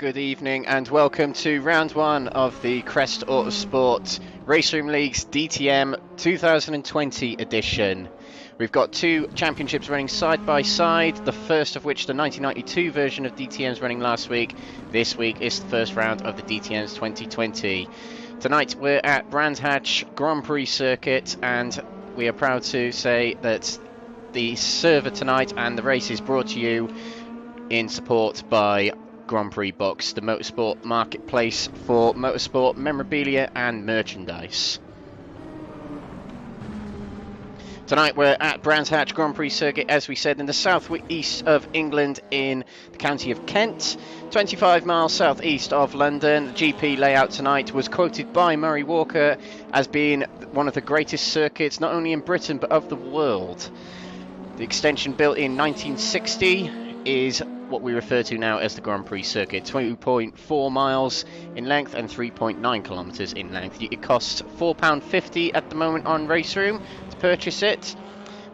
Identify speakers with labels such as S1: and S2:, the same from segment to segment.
S1: Good evening and welcome to round one of the Crest Autosport Raceroom League's DTM 2020 edition. We've got two championships running side by side, the first of which, the 1992 version of DTM's running last week. This week is the first round of the DTM's 2020. Tonight we're at Brands Hatch Grand Prix circuit, and we are proud to say that the server tonight and the race is brought to you in support by Grand Prix Box, the motorsport marketplace for motorsport memorabilia and merchandise. Tonight we're at Brands Hatch Grand Prix circuit, as we said, in the south-east of England in the county of Kent, 25 miles south-east of London. The GP layout tonight was quoted by Murray Walker as being one of the greatest circuits, not only in Britain but of the world. The extension, built in 1960, is what we refer to now as the Grand Prix circuit, 2.4 miles in length and 3.9 kilometres in length. It costs £4.50 at the moment on Raceroom to purchase it,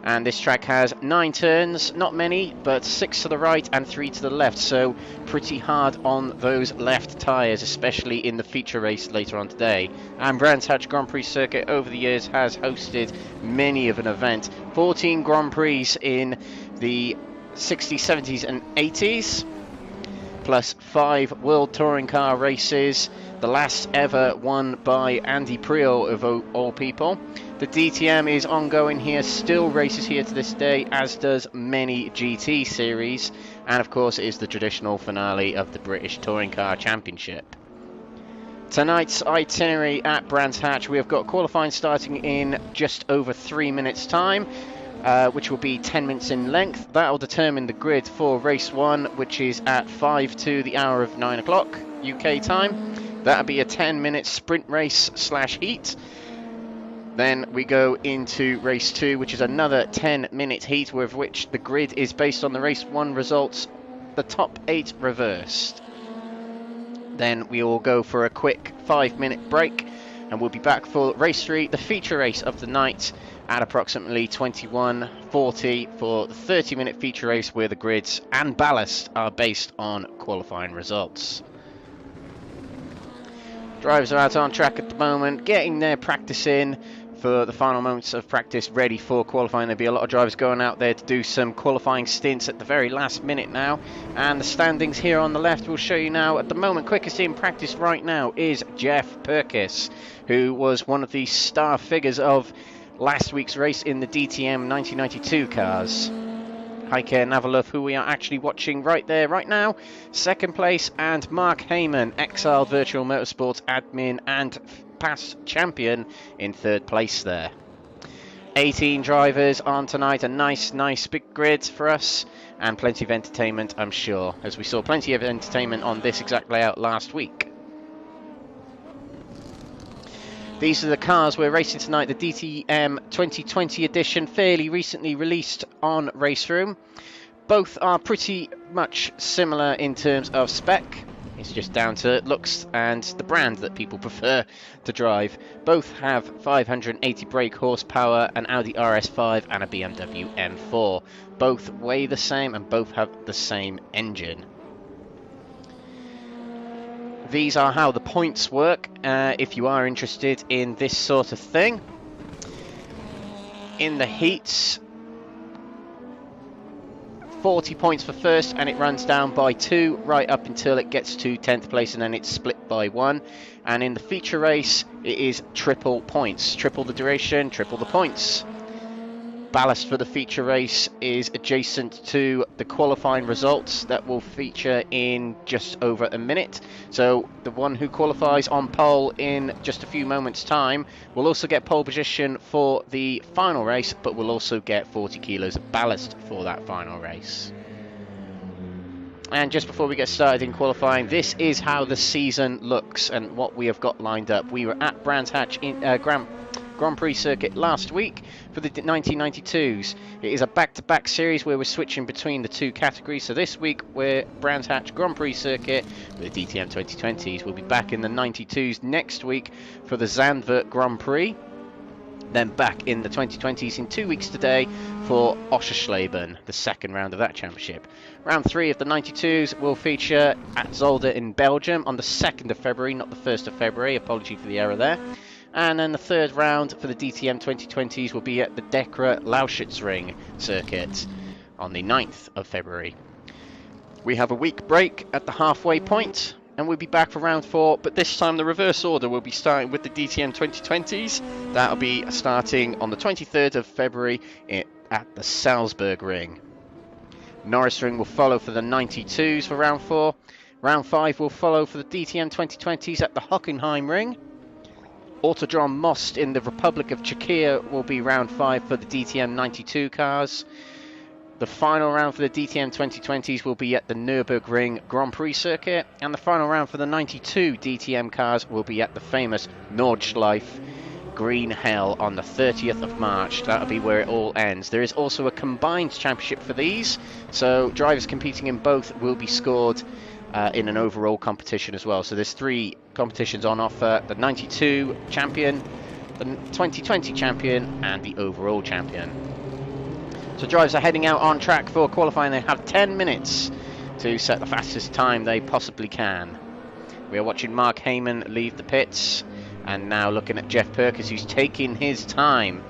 S1: and this track has 9 turns, not many, but 6 to the right and 3 to the left, so pretty hard on those left tyres, especially in the feature race later on today. And Brands Hatch Grand Prix circuit over the years has hosted many of an event, 14 Grand Prix in the 60s, 70s and 80s, plus 5 World Touring Car races, the last ever won by Andy Priol of all people. The DTM is ongoing here, still races here to this day, as does many GT series, and of course it is the traditional finale of the British Touring Car Championship. Tonight's itinerary at Brands Hatch, we have got qualifying starting in just over 3 minutes time, which will be 10 minutes in length. That will determine the grid for race 1, which is at 5 to the hour of 9 o'clock UK time. That'll be a 10-minute sprint race / heat. Then we go into race 2, which is another 10-minute heat, with which the grid is based on the race 1 results, the top 8 reversed. Then we will go for a quick 5-minute break, and we'll be back for race 3, the feature race of the night, at approximately 21:40 for the 30-minute feature race, where the grids and ballast are based on qualifying results. Drivers are out on track at the moment, getting their practice in for the final moments of practice, ready for qualifying. There'll be a lot of drivers going out there to do some qualifying stints at the very last minute now, and the standings here on the left will show you now. At the moment, quickest in practice right now is Jeff Purkis, who was one of the star figures of last week's race in the DTM 1992 cars. Heike Navalov, who we are actually watching right there, right now, second place, and Mark Heyman, exiled Virtual Motorsports admin and past champion, in third place there. 18 drivers on tonight, a nice big grid for us, and plenty of entertainment, I'm sure, as we saw plenty of entertainment on this exact layout last week. These are the cars we're racing tonight, the DTM 2020 edition, fairly recently released on Raceroom. Both are pretty much similar in terms of spec. It's just down to looks and the brand that people prefer to drive. Both have 580 brake horsepower, an Audi RS5 and a BMW M4. Both weigh the same and both have the same engine. These are how the points work, if you are interested in this sort of thing. In the heats, 40 points for first, and it runs down by 2 right up until it gets to 10th place, and then it's split by 1. And in the feature race, it is triple points, triple the duration, triple the points. Ballast for the feature race is adjacent to the qualifying results that will feature in just over a minute. So the one who qualifies on pole in just a few moments time will also get pole position for the final race, but will also get 40 kilos of ballast for that final race. And just before we get started in qualifying, this is how the season looks and what we have got lined up. We were at Brands Hatch in Grand Prix circuit last week for the 1992s. It is a back-to-back series where we're switching between the two categories. So this week we're Brands Hatch Grand Prix circuit with the DTM 2020s. We'll be back in the 92s next week for the Zandvoort Grand Prix. Then back in the 2020s in 2 weeks today for Oschersleben, the second round of that championship. Round 3 of the 92s will feature at Zolder in Belgium on the 2nd of February, not the 1st of February. Apology for the error there. And then the third round for the DTM 2020s will be at the Dekra Lauschitzring circuit on the 9th of February. We have a week break at the halfway point, and we'll be back for round 4, but this time the reverse order will be starting with the DTM 2020s. That'll be starting on the 23rd of February at the Salzburg Ring. Norris Ring will follow for the 92s for round 4. Round 5 will follow for the DTM 2020s at the Hockenheim Ring. Autodrom Most in the Republic of Czechia will be round 5 for the DTM 92 cars. The final round for the DTM 2020s will be at the Nürburgring Grand Prix circuit, and the final round for the 92 DTM cars will be at the famous Nordschleife Green Hell on the 30th of March. That'll be where it all ends. There is also a combined championship for these, so drivers competing in both will be scored in an overall competition as well. So there's 3 competitions on offer: the 92 champion, the 2020 champion, and the overall champion. So drivers are heading out on track for qualifying. They have 10 minutes to set the fastest time they possibly can. We are watching Mark Heyman leave the pits, and now looking at Jeff Perkins, who's taking his time.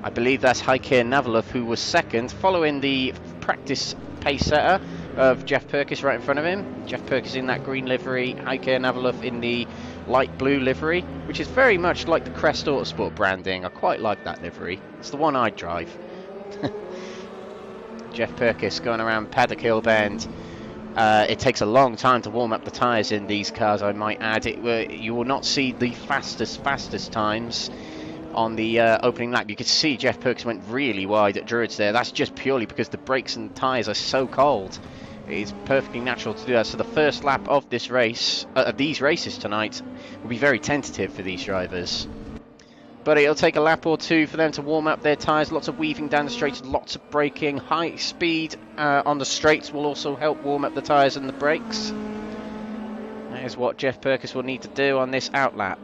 S1: I believe that's Heike Navalov, who was second, following the practice pace setter of Jeff Perkins right in front of him. Jeff Perkins in that green livery, Heike Navalov in the light blue livery, which is very much like the Crest Autosport branding. I quite like that livery. It's the one I'd drive. Jeff Perkins going around Paddock Hill Bend. It takes a long time to warm up the tyres in these cars, I might add. You will not see the fastest times on the opening lap. You could see Jeff Perkins went really wide at Druids there. That's just purely because the brakes and tyres are so cold. It's perfectly natural to do that. So the first lap of this race, these races tonight, will be very tentative for these drivers. But it'll take a lap or two for them to warm up their tyres. Lots of weaving down the straights, lots of braking. High speed on the straights will also help warm up the tyres and the brakes. That is what Jeff Perkins will need to do on this outlap.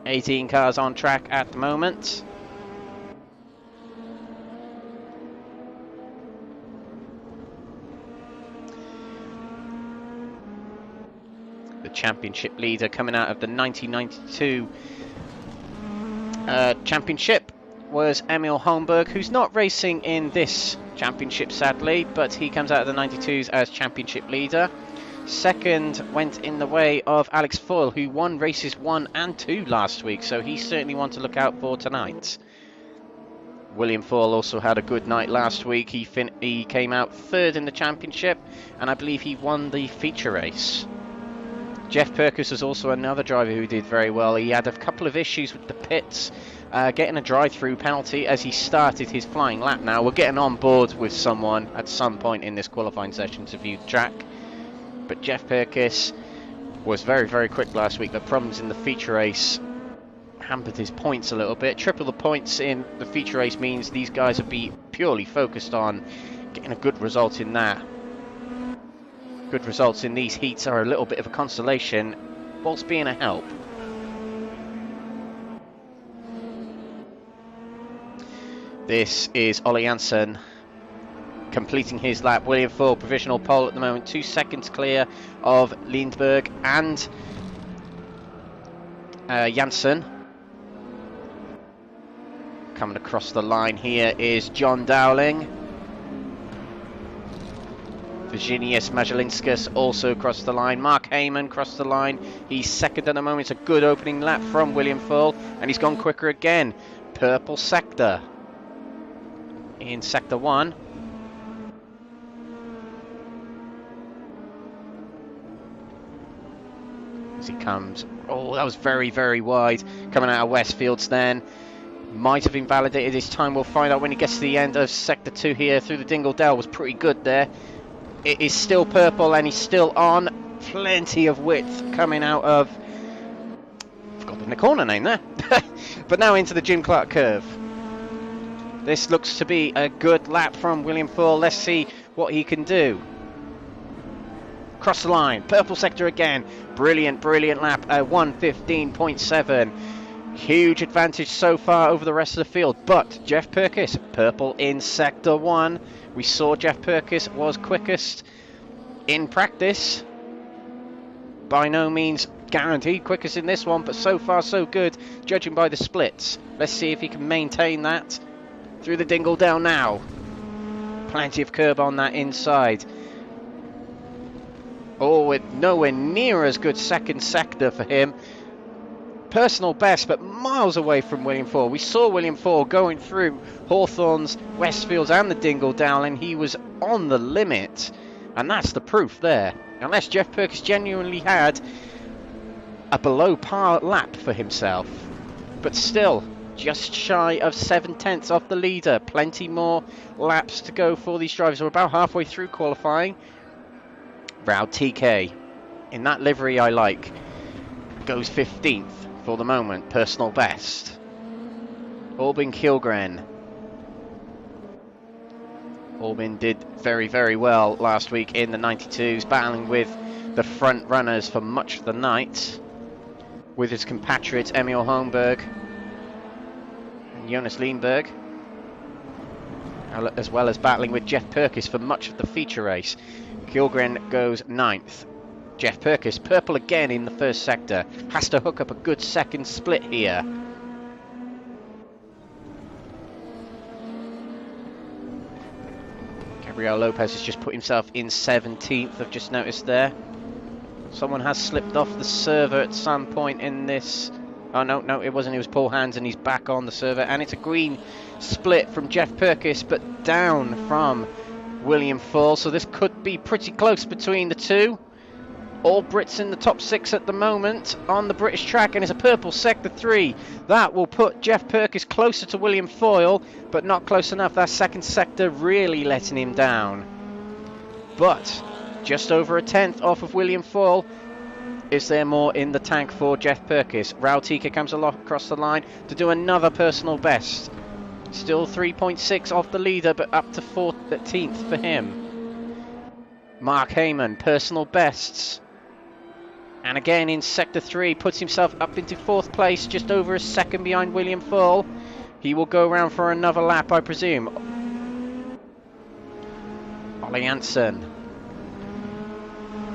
S1: 18 cars on track at the moment. The championship leader coming out of the 1992 championship was Emil Holmberg, who's not racing in this championship sadly, but he comes out of the 92s as championship leader. Second went in the way of Alex Foyle, who won races 1 and 2 last week, so he's certainly one to look out for tonight. William Foyle also had a good night last week. He came out third in the championship, and I believe he won the feature race. Jeff Perkins was also another driver who did very well. He had a couple of issues with the pits, getting a drive-through penalty as he started his flying lap. Now we're getting on board with someone at some point in this qualifying session to view the track, but Jeff Perkins was very quick last week. The problems in the feature race hampered his points a little bit. Triple the points in the feature race means these guys will be purely focused on getting a good result in that. Good results in these heats are a little bit of a consolation whilst being a help. This is Ole Janssen completing his lap. William Foyle provisional pole at the moment, 2 seconds clear of Lindberg and Janssen. Coming across the line here is John Dowling. Virginius Majalinskas also crossed the line. Mark Heyman crossed the line. He's second at the moment. It's a good opening lap from William Foyle, and he's gone quicker again. Purple sector in sector 1. As he comes, oh, that was very wide coming out of Westfields then. Might have invalidated his time. We'll find out when he gets to the end of sector 2 here through the Dingle Dell. Was pretty good there. It is still purple and he's still on. Plenty of width coming out of, I've forgotten the corner name there. But now into the Jim Clark curve. This looks to be a good lap from William Foyle. Let's see what he can do. Cross the line, purple sector again. Brilliant lap, 1:15.7. Huge advantage so far over the rest of the field, but Jeff Purkis, purple in Sector 1. We saw Jeff Purkis was quickest in practice. By no means guaranteed quickest in this one, but so far so good, judging by the splits. Let's see if he can maintain that through the dingle down now. Plenty of curb on that inside. Oh, with nowhere near as good second sector for him. Personal best, but miles away from William Foyle. We saw William Foyle going through Hawthorns, Westfields and the dingle down, and he was on the limit. And that's the proof there. Unless Jeff Purkis genuinely had a below par lap for himself. But still, just shy of 7/10 off the leader. Plenty more laps to go for these drivers. We're about halfway through qualifying. Raul TK, in that livery I like, goes 15th for the moment, personal best. Albin Kilgren. Albin did very, very well last week in the 92s, battling with the front runners for much of the night, with his compatriots Emil Holmberg and Jonas Lindberg, as well as battling with Jeff Purkis for much of the feature race. Kilgren goes 9th. Jeff Purkis, purple again in the first sector, has to hook up a good second split here. Gabriel Lopez has just put himself in 17th, I've just noticed there. Someone has slipped off the server at some point in this. Oh, no, it wasn't. It was Paul Hans, and he's back on the server. And it's a green split from Jeff Purkis, but down from William Foyle. So this could be pretty close between the two. All Brits in the top 6 at the moment on the British track, and it's a purple sector 3. That will put Jeff Purkis closer to William Foyle, but not close enough. That second sector really letting him down. But just over a 10th off of William Foyle. Is there more in the tank for Jeff Purkis? Raul TK comes across the line to do another personal best. Still 3.6 off the leader, but up to 14th for him. Mark Heyman, personal bests. And again in Sector 3, puts himself up into 4th place, just over a second behind William Foyle. He will go around for another lap, I presume. Ollie Janssen.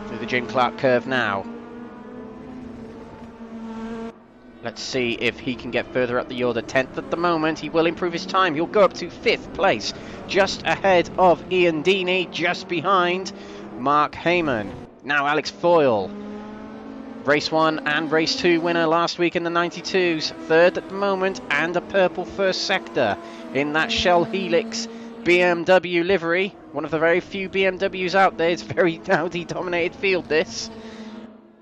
S1: Through the Jim Clark curve now. Let's see if he can get further up the order. 10th at the moment. He will improve his time. He'll go up to 5th place, just ahead of Ian Deeney, just behind Mark Heyman. Now Alex Foyle. Race 1 and Race 2 winner last week in the 92s. 3rd at the moment, and a purple first sector in that Shell Helix BMW livery. One of the very few BMWs out there. It's a very Audi-dominated field, this.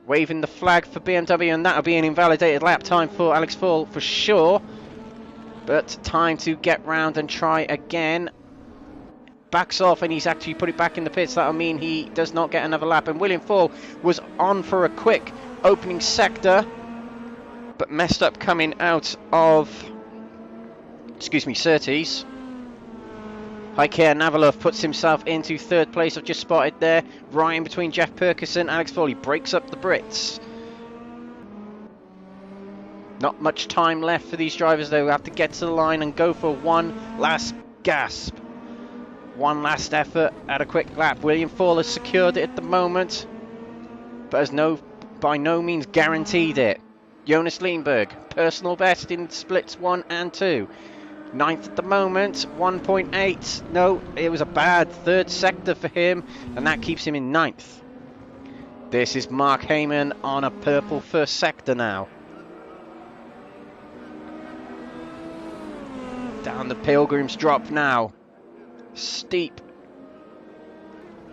S1: Waving the flag for BMW, and that'll be an invalidated lap time for Alex Foyle for sure. But time to get round and try again. Backs off, and he's actually put it back in the pits. That'll mean he does not get another lap. And William Foyle was on for a quick opening sector, but messed up coming out of, Surtees. Heike Navalov puts himself into 3rd place. I've just spotted there, right in between Jeff Purkis and Alex Foyle. He breaks up the Brits. Not much time left for these drivers, though. We have to get to the line and go for one last gasp. One last effort at a quick lap. William Foyle has secured it at the moment, but has by no means guaranteed it. Jonas Lindberg, personal best in splits 1 and 2. 9th at the moment, 1.8. No, it was a bad 3rd sector for him, and that keeps him in 9th. This is Mark Heyman on a purple first sector now. Down the Pilgrim's Drop now. Steep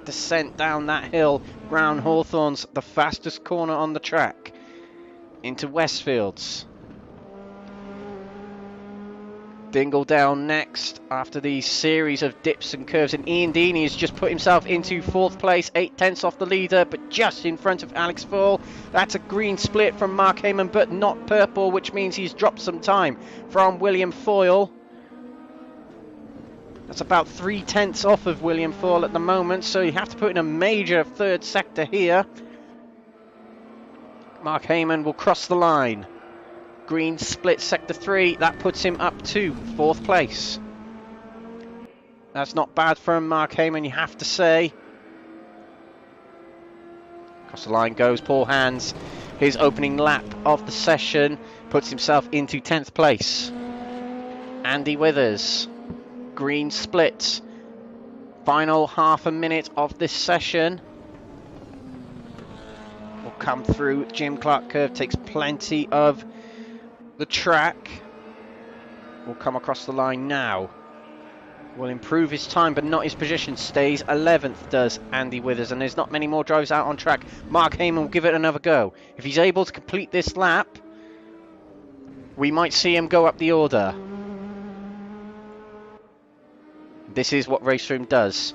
S1: descent down that hill, round Hawthorns, the fastest corner on the track, into Westfields. Dingle down next after these series of dips and curves, and Ian Deeney has just put himself into 4th place, 8/10 off the leader, but just in front of Alex Foyle. That's a green split from Mark Heyman, but not purple, which means he's dropped some time from William Foyle. That's about 3/10 off of William Foyle at the moment, so you have to put in a major 3rd sector here. Mark Heyman will cross the line. Green split sector 3. That puts him up to 4th place. That's not bad from Mark Heyman, you have to say. Across the line goes Paul Hans. His opening lap of the session puts himself into 10th place. Andy Withers, green split. Final half a minute of this session. Will come through Jim Clark curve, takes plenty of the track. Will come across the line now. Will improve his time but not his position. Stays 11th, does Andy Withers, and there's not many more drivers out on track. Mark Heyman will give it another go. If he's able to complete this lap, we might see him go up the order. This is what Raceroom does.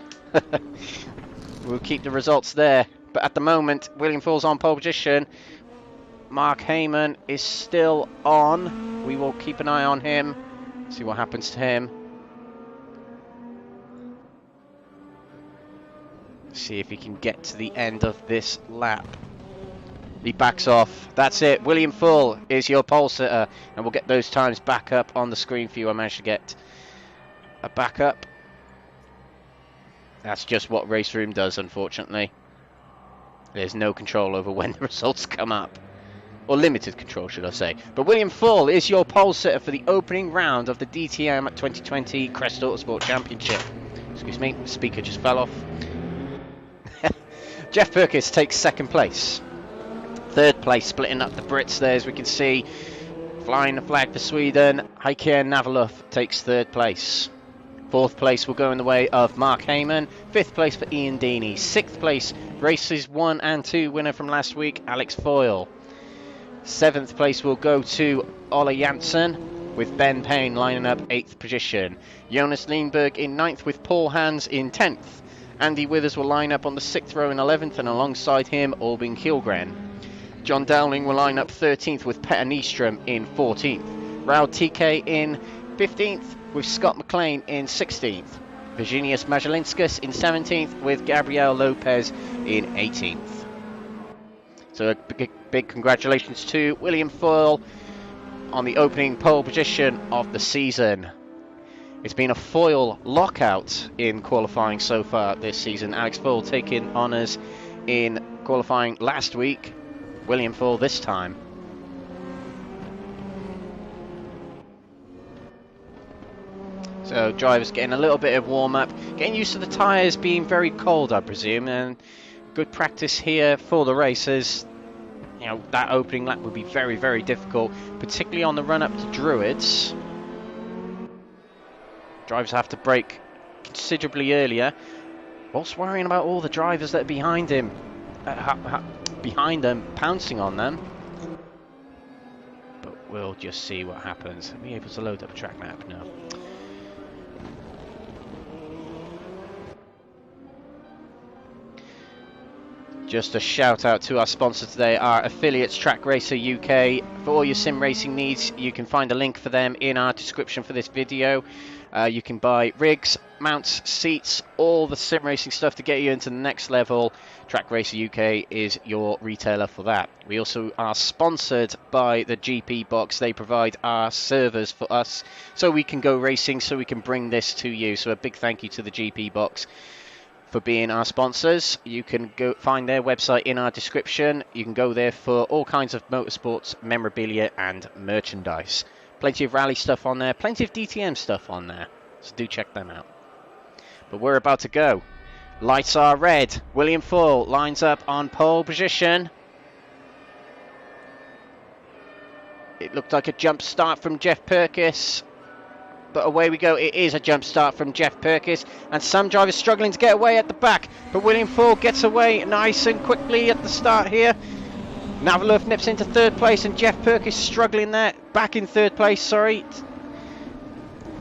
S1: We'll keep the results there, but at the moment William Foyle's on pole position. Mark Heyman is still on. We will keep an eye on him, see what happens to him. See if he can get to the end of this lap. He backs off. That's it. William Foyle is your pole sitter, and we'll get those times back up on the screen for you. I managed to get a backup. That's just what Raceroom does, unfortunately. There's no control over when the results come up. Or limited control, should I say. But William Foyle is your pole sitter for the opening round of the DTM 2020 Crest Autosport Championship. Excuse me, the speaker just fell off. Jeff Perkins takes 2nd place. 3rd place, splitting up the Brits there, as we can see. Flying the flag for Sweden, Heike Navaluf takes 3rd place. 4th place will go in the way of Mark Heyman. 5th place for Ian Deeney. 6th place, races 1 and 2 winner from last week, Alex Foyle. 7th place will go to Ola Janssen, with Ben Payne lining up 8th position. Jonas Lindberg in 9th with Paul Hans in 10th. Andy Withers will line up on the 6th row in 11th, and alongside him, Albin Kilgren. John Dowling will line up 13th with Petter Nystrom in 14th. Raul TK in 15th with Scott McLean in 16th. Virginius Majalinskas in 17th with Gabriel Lopez in 18th. So a big congratulations to William Foyle on the opening pole position of the season. It's been a Foyle lockout in qualifying so far this season. Alex Foyle taking honours in qualifying last week. William Foyle this time. So drivers getting a little bit of warm-up, getting used to the tyres being very cold, I presume, and good practice here for the racers. You know, that opening lap would be very, very difficult, particularly on the run-up to Druids. Drivers have to brake considerably earlier, whilst worrying about all the drivers that are behind him, behind them, pouncing on them. But we'll just see what happens. Are we able to load up a track map? No. Just a shout out to our sponsor today, our affiliates Track Racer UK. For all your sim racing needs, you can find a link for them in our description for this video. You can buy rigs, mounts, seats, all the sim racing stuff to get you into the next level. Track Racer UK is your retailer for that. We also are sponsored by the GP Box. They provide our servers for us so we can go racing, so we can bring this to you. So a big thank you to the GP Box for being our sponsors. You can go find their website in our description. You can go there for all kinds of motorsports memorabilia and merchandise. Plenty of rally stuff on there, plenty of DTM stuff on there, so do check them out. But we're about to go. Lights are red. William Foyle lines up on pole position. It looked like a jump start from Jeff Perkis, but away we go. It is a jump start from Jeff Perkis, and some drivers struggling to get away at the back, but William Foyle gets away nice and quickly at the start here. Navaluf nips into 3rd place, and Jeff Perkis struggling there, back in 3rd place, sorry.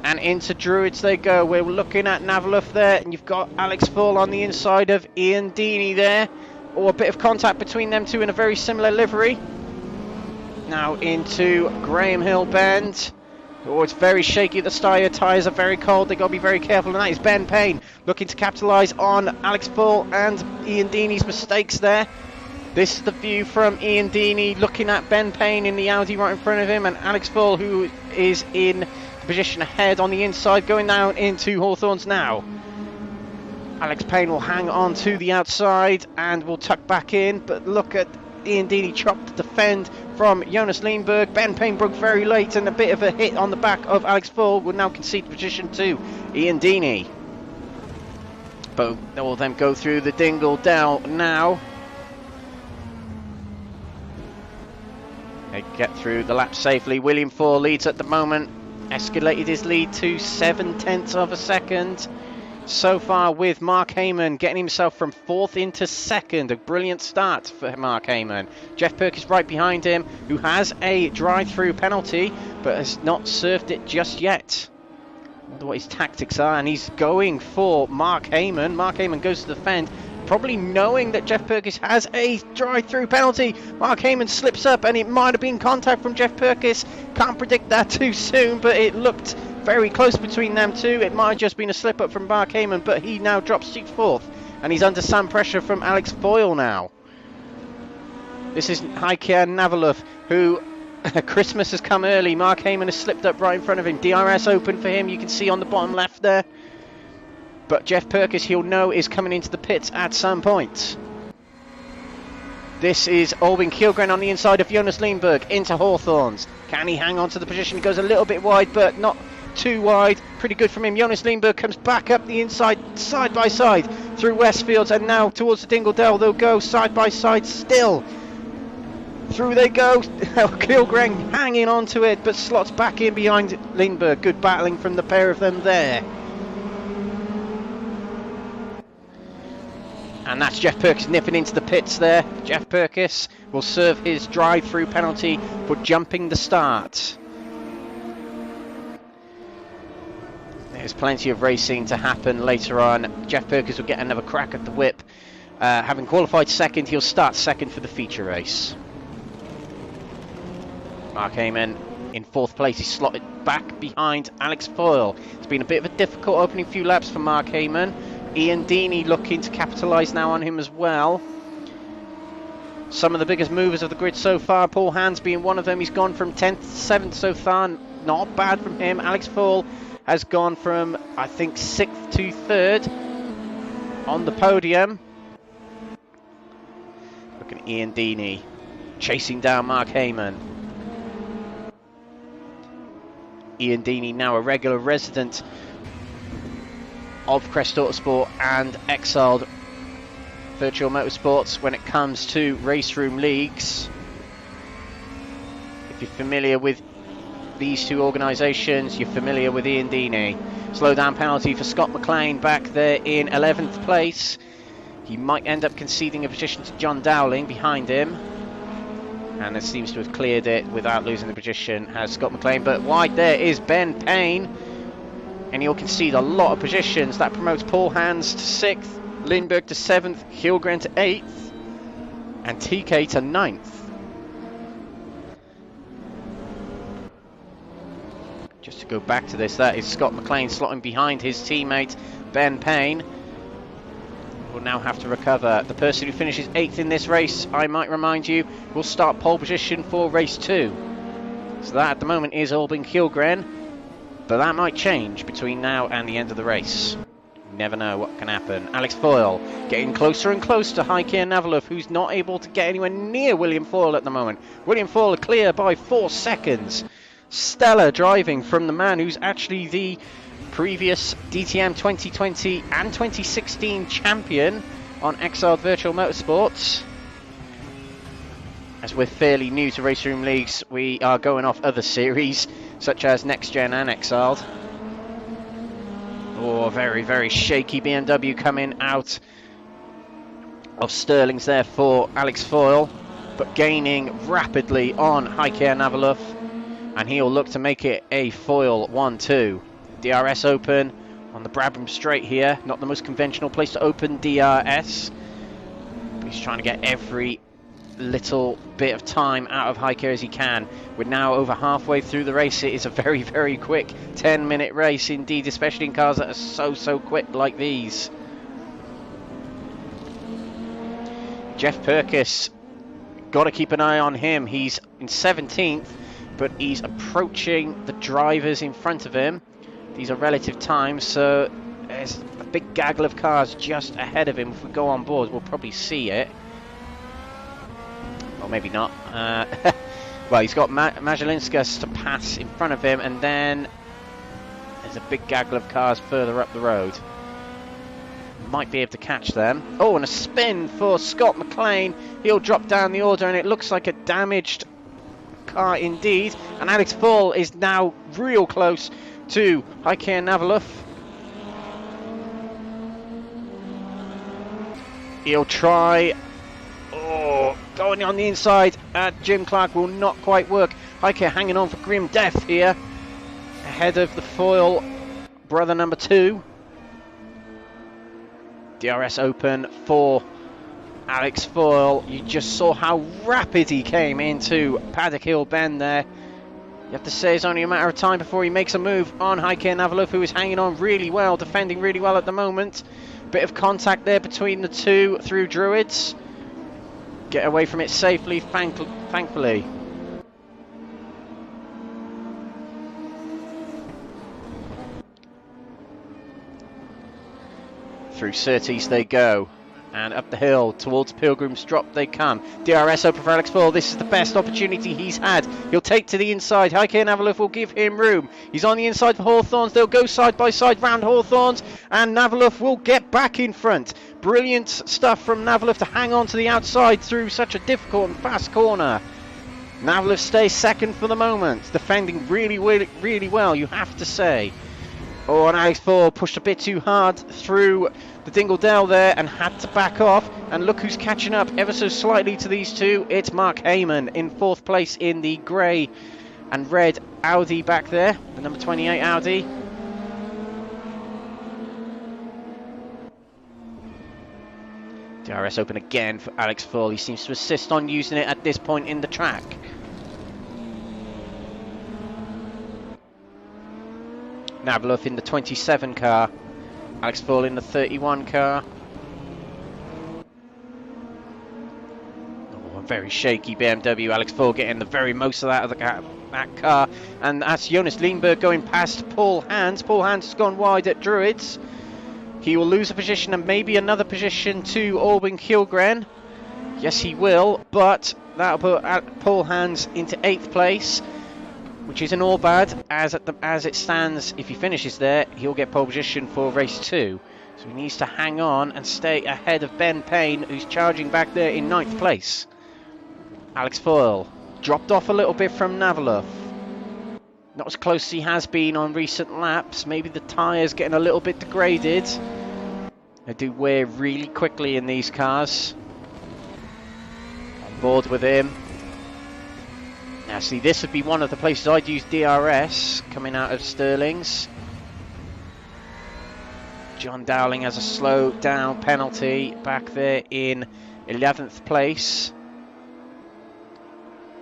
S1: And into Druids they go. We're looking at Navaluf there, and you've got Alex Foyle on the inside of Ian Deeney there. Or a bit of contact between them two in a very similar livery. Now into Graham Hill Bend. Oh, it's very shaky at the start. Your tyres are very cold. They've got to be very careful. And that is Ben Payne looking to capitalise on Alex Foyle and Ian Deeney's mistakes there. This is the view from Ian Deeney looking at Ben Payne in the Audi right in front of him, and Alex Foyle, who is in position ahead on the inside, going down into Hawthorns now. Alex Payne will hang on to the outside and will tuck back in, but look at Ian Deeney chop to defend from Jonas Lindberg. Ben Payne broke very late, and a bit of a hit on the back of Alex Foyle will now concede position to Ian Deeney. Both will then go through the Dingle Dell now. They get through the lap safely. William Foyle leads at the moment, escalated his lead to 0.7 of a second. So far with Mark Heyman getting himself from 4th into 2nd. A brilliant start for Mark Heyman. Jeff Perkins right behind him, who has a drive-through penalty, but has not served it just yet. I wonder what his tactics are, and he's going for Mark Heyman. Mark Heyman goes to defend, probably knowing that Jeff Perkins has a drive-through penalty. Mark Heyman slips up, and it might have been contact from Jeff Perkins. Can't predict that too soon, but it looked very close between them two. It might have just been a slip-up from Mark Heyman, but he now drops to 4th, and he's under some pressure from Alex Foyle now. This is Heike Navalov, who Christmas has come early. Mark Heyman has slipped up right in front of him. DRS open for him, you can see on the bottom left there. But Jeff Perkins, he'll know, is coming into the pits at some point. This is Albin Kjellgren on the inside of Jonas Lindberg into Hawthorns. Can he hang on to the position? He goes a little bit wide, but not too wide. Pretty good from him. Jonas Lindberg comes back up the inside, side by side through Westfields, and now towards the Dingle Dell. They'll go side by side still. Through they go. Kjellgren hanging on to it, but slots back in behind Lindberg. Good battling from the pair of them there. And that's Jeff Perkins nipping into the pits there. Jeff Perkins will serve his drive-through penalty for jumping the start. There's plenty of racing to happen later on. Jeff Perkins will get another crack at the whip. Having qualified 2nd, he'll start 2nd for the feature race. Mark Heyman in 4th place. He's slotted back behind Alex Foyle. It's been a bit of a difficult opening few laps for Mark Heyman. Ian Deeney looking to capitalise now on him as well. Some of the biggest movers of the grid so far, Paul Hans being one of them. He's gone from 10th to 7th so far. Not bad from him. Alex Foyle has gone from, I think, 6th to 3rd on the podium. Look at Ian Deeney chasing down Mark Heyman. Ian Deeney now a regular resident of Crest Autosport and Exiled Virtual Motorsports when it comes to raceroom leagues. If you're familiar with these two organisations, you're familiar with Ian Deeney. Slow down penalty for Scott McLean back there in 11th place. He might end up conceding a position to John Dowling behind him, and it seems to have cleared it without losing the position, has Scott McLean. But wide there is Ben Payne, and he'll concede a lot of positions. That promotes Paul Hans to 6th, Lindberg to 7th, Kjellgren to 8th, and TK to 9th. Just to go back to this, that is Scott McLean slotting behind his teammate Ben Payne. Will now have to recover. The person who finishes 8th in this race, I might remind you, will start pole position for race 2. So that at the moment is Albin Kjellgren. But that might change between now and the end of the race. You never know what can happen. Alex Foyle getting closer and closer to Heike Navalov, who's not able to get anywhere near William Foyle at the moment. William Foyle clear by 4 seconds. Stellar driving from the man who's actually the previous DTM 2020 and 2016 champion on Exiled Virtual Motorsports. As we're fairly new to raceroom leagues, we are going off other series such as Next Gen and Exiled. Oh, very, very shaky BMW coming out of Stirling's there for Alex Foyle, but gaining rapidly on Heike Navalov, and he'll look to make it a Foyle 1-2. DRS open on the Brabham Straight here. Not the most conventional place to open DRS, but he's trying to get every little bit of time out of Heike as he can. We're now over halfway through the race. It is a very, very quick 10-minute race indeed, especially in cars that are so quick like these. Jeff Perkins got to keep an eye on him. He's in 17th, but he's approaching the drivers in front of him. These are relative times, so there's a big gaggle of cars just ahead of him. If we go on board, we'll probably see it. Or maybe not. Well, he's got Majalinskas to pass in front of him, and then there's a big gaggle of cars further up the road. Might be able to catch them. Oh, and a spin for Scott McLean. He'll drop down the order, and it looks like a damaged car indeed. And Alex Foyle is now real close to Heike Navaluf. He'll try. Oh, going on the inside at Jim Clark will not quite work. Heike hanging on for grim death here, ahead of the Foyle brother number 2. DRS open for Alex Foyle. You just saw how rapid he came into Paddock Hill Bend there. You have to say it's only a matter of time before he makes a move on Heike Navaluf, who is hanging on really well, defending really well at the moment. Bit of contact there between the two through Druids. Get away from it safely, thankfully. Through Surtees they go, and up the hill towards Pilgrim's Drop they come. DRS open for Alex Foyle. This is the best opportunity he's had. He'll take to the inside. Heike Navaluf will give him room. He's on the inside for Hawthorns. They'll go side by side round Hawthorns, and Navaluf will get back in front. Brilliant stuff from Navaluf to hang on to the outside through such a difficult and fast corner. Navaluf stays second for the moment, defending really well, you have to say. Oh, and Alex Foyle pushed a bit too hard through the Dingle Dell there and had to back off. And look who's catching up ever so slightly to these two. It's Mark Heyman in 4th place in the grey and red Audi back there, the number 28 Audi. DRS open again for Alex Foyle. He seems to insist on using it at this point in the track. Navaluf in the 27 car, Alex Foyle in the 31 car. Oh, a very shaky BMW. Alex Foyle getting the very most of that car. And that's Jonas Lindberg going past Paul Hans. Paul Hans has gone wide at Druids. He will lose a position and maybe another position to Albin Kjellgren. Yes, he will, but that'll put Paul Hans into 8th place, which isn't all bad, as it stands. If he finishes there, he'll get pole position for race 2. So he needs to hang on and stay ahead of Ben Payne, who's charging back there in 9th place. Alex Foyle dropped off a little bit from Navaluf. Not as close as he has been on recent laps. Maybe the tyres getting a little bit degraded. They do wear really quickly in these cars. On board with him. Now see, this would be one of the places I'd use DRS coming out of Stirling's. John Dowling has a slow down penalty back there in 11th place.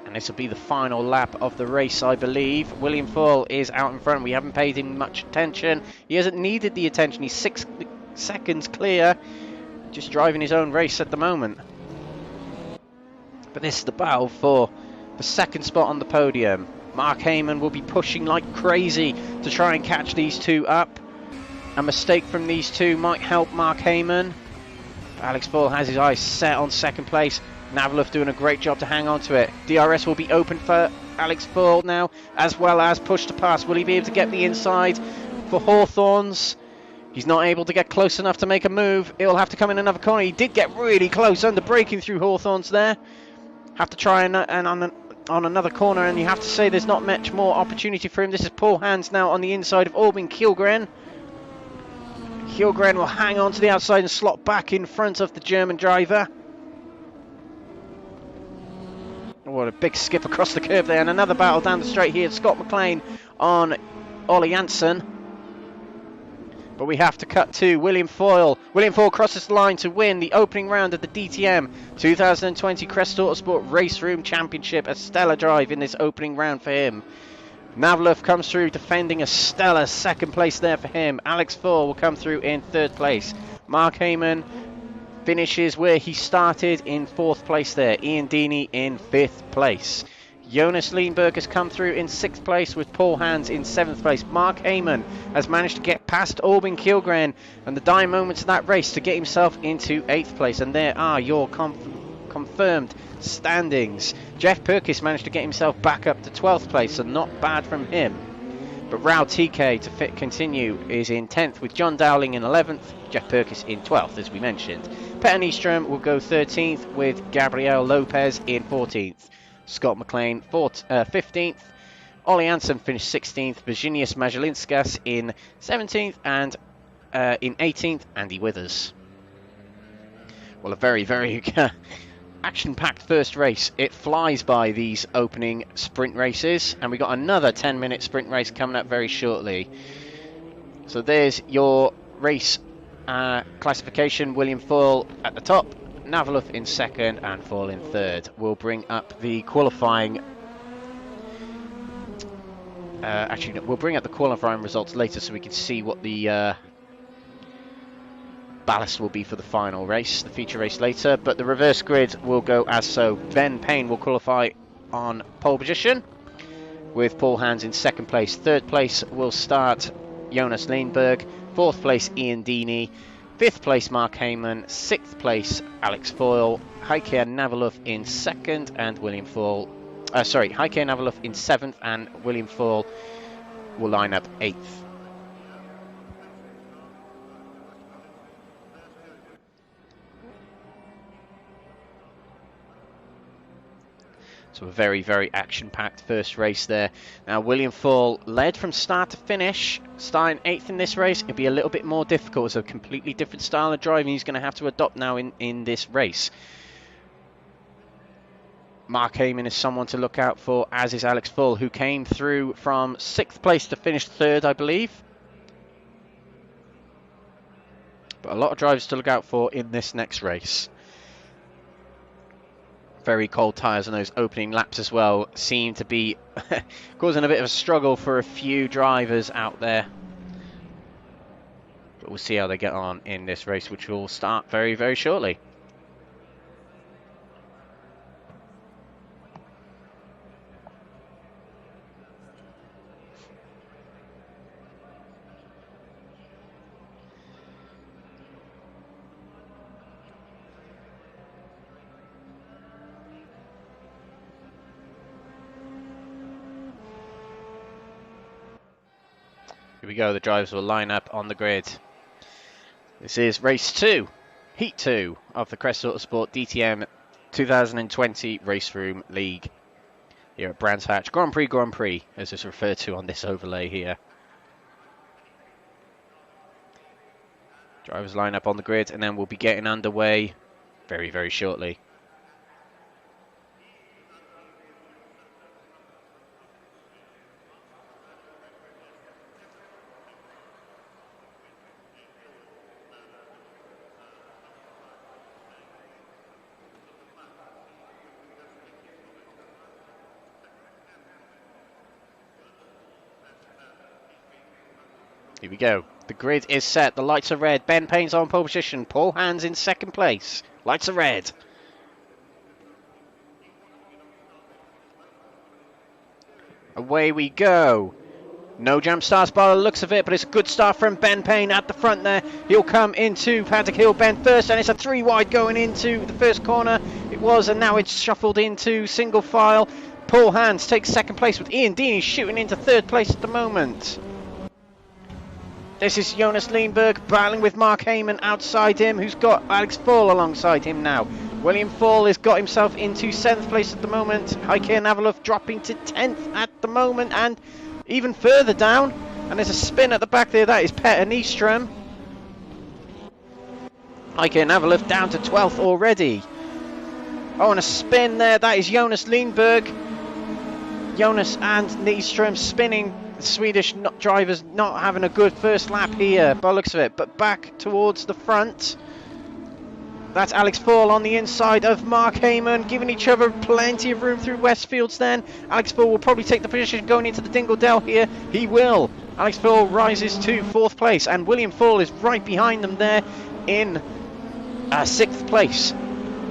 S1: And this will be the final lap of the race, I believe. William Foyle is out in front. We haven't paid him much attention. He hasn't needed the attention. He's 6 seconds clear. Just driving his own race at the moment. But this is the battle for the 2nd spot on the podium. Mark Heyman will be pushing like crazy to try and catch these two up. A mistake from these two might help Mark Heyman. Alex Foyle has his eyes set on 2nd place. Navaluf doing a great job to hang on to it. DRS will be open for Alex Foyle now, as well as push to pass. Will he be able to get the inside for Hawthorns? He's not able to get close enough to make a move. He'll have to come in another corner. He did get really close under braking through Hawthorns there. Have to try and on another corner, and you have to say there's not much more opportunity for him. This is Paul Hans now on the inside of Albin Kjellgren. Kjellgren will hang on to the outside and slot back in front of the German driver. What a big skip across the curve there, and another battle down the straight here. Scott McLean on Ollie Jansen. But we have to cut to William Foyle. William Foyle crosses the line to win the opening round of the DTM 2020 Crest Autosport Raceroom Championship. A stellar drive in this opening round for him. Navaluf comes through defending a stellar 2nd place there for him. Alex Foyle will come through in 3rd place. Mark Heyman finishes where he started in 4th place there. Ian Deeney in 5th place. Jonas Leenberg has come through in 6th place with Paul Hans in 7th place. Mark Heyman has managed to get past Albin Kilgren and the dying moments of that race to get himself into 8th place. And there are your confirmed standings. Jeff Perkis managed to get himself back up to 12th place, so not bad from him. But Rao TK to continue is in 10th with John Dowling in 11th, Jeff Perkis in 12th as we mentioned. Petter Nystrom will go 13th with Gabriel Lopez in 14th. Scott McLean 15th. Ollie Hansen finished 16th. Virginius Majalinskas in 17th. And in 18th, Andy Withers. Well, a very, very action-packed first race. It flies by these opening sprint races. And we got another 10-minute sprint race coming up very shortly. So there's your race classification. William Foyle at the top. Navalov in 2nd and Foyle in 3rd. We'll bring up the qualifying. Actually, no, we'll bring up the qualifying results later so we can see what the ballast will be for the final race, the feature race later. But the reverse grid will go as so. Ben Payne will qualify on pole position with Paul Hans in 2nd place. 3rd place will start Jonas Leenberg. 4th place Ian Deeney. 5th place Mark Heyman, 6th place Alex Foyle, Heike Navalov in 2nd and William Foyle, Heike Navalov in 7th and William Foyle will line up 8th. So a very, very action-packed first race there. Now William Foyle led from start to finish, starting 8th in this race. It'll be a little bit more difficult. It's a completely different style of driving he's going to have to adopt now in this race. Mark Heyman is someone to look out for, as is Alex Foyle, who came through from 6th place to finish 3rd, I believe. But a lot of drivers to look out for in this next race. Very cold tyres on those opening laps as well seem to be causing a bit of a struggle for a few drivers out there. But we'll see how they get on in this race, which will start very, very shortly. Here we go, the drivers will line up on the grid. This is race 2, heat 2 of the Crest Autosport DTM 2020 Raceroom League here at Brands Hatch Grand Prix, as it's referred to on this overlay here. Drivers line up on the grid and then we'll be getting underway very, very shortly. Here we go. The grid is set. The lights are red. Ben Payne's on pole position. Paul Hans in 2nd place. Lights are red. Away we go. No jump starts by the looks of it, but it's a good start from Ben Payne at the front there. He'll come into Paddock Hill Bend first, and it's a 3 wide going into the first corner. It was, and now it's shuffled into single file. Paul Hans takes 2nd place with Ian Deeney shooting into 3rd place at the moment. This is Jonas Leenberg battling with Mark Heyman outside him, who's got Alex Foyle alongside him now. William Foyle has got himself into 7th place at the moment. Heike Navalov dropping to 10th at the moment, and even further down. And there's a spin at the back there. That is Petter Nystrom. Heike Navalov down to 12th already. Oh, and a spin there. That is Jonas Leenberg. Jonas and Nystrom spinning. The Swedish drivers not having a good first lap here by the looks of it, but back towards the front. That's Alex Foyle on the inside of Mark Heyman, giving each other plenty of room through Westfields then. Alex Foyle will probably take the position going into the Dingle Dell here. He will. Alex Foyle rises to 4th place, and William Foyle is right behind them there in 6th place.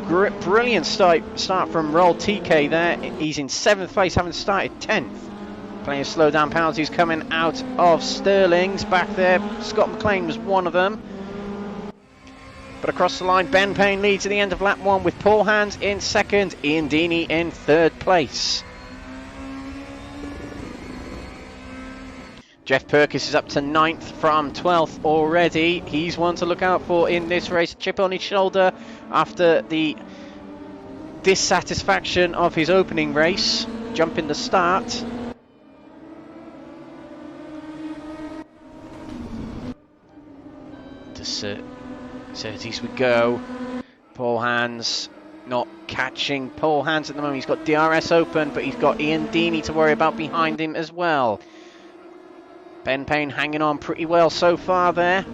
S1: Brilliant start from Roll TK there. He's in 7th place, having started 10th. Plenty of slow down penalties coming out of Sterling's back there. Scott McLean was one of them. But across the line, Ben Payne leads at the end of lap 1 with Paul Hans in 2nd, Ian Deeney in 3rd place. Jeff Purkis is up to 9th from 12th already. He's one to look out for in this race. Chip on his shoulder after the dissatisfaction of his opening race. Jump in the start. To Surtees we go. Paul Hans not catching Paul Hans at the moment. He's got DRS open, but he's got Ian Deeney to worry about behind him as well. Ben Payne hanging on pretty well so far there.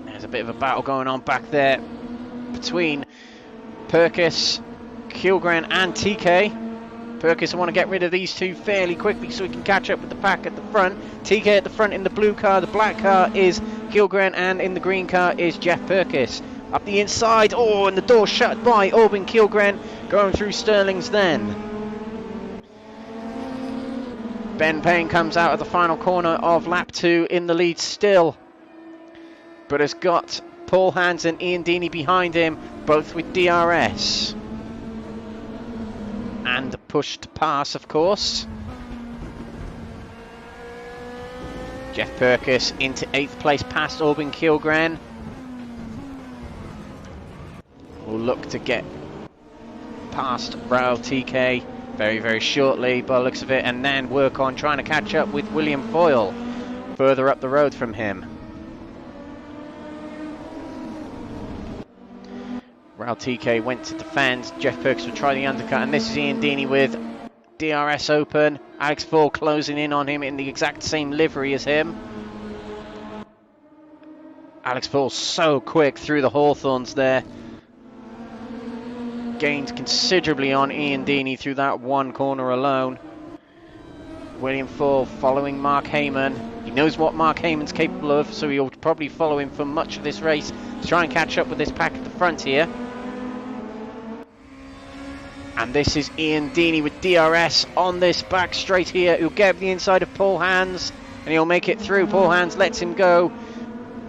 S1: There's a bit of a battle going on back there between Purkis, Kilgren and TK. Purkis will want to get rid of these two fairly quickly so he can catch up with the pack at the front. TK at the front in the blue car, the black car is Kilgren, and in the green car is Jeff Purkis. Up the inside, oh, and the door shut by Albin Kilgren, going through Sterling's then. Ben Payne comes out of the final corner of lap 2 in the lead still, but has got Paul Hans and Ian Deeney behind him, both with DRS. And the push to pass, of course. Jeff Purkis into 8th place past Albin Kilgren. Will look to get past Raul TK very, very shortly by the looks of it, and then work on trying to catch up with William Foyle further up the road from him. Raul TK went to defend. Jeff Purkis will try the undercut, and this is Ian Deeney with DRS open. Alex Foyle closing in on him in the exact same livery as him. Alex Foyle so quick through the Hawthorns there. Gained considerably on Ian Deeney through that one corner alone. William Foyle following Mark Heyman. He knows what Mark Heyman's capable of, so he'll probably follow him for much of this race to try and catch up with this pack at the front here. And this is Ian Deeney with DRS on this back straight here. He'll get the inside of Paul Hans, and he'll make it through. Paul Hans lets him go,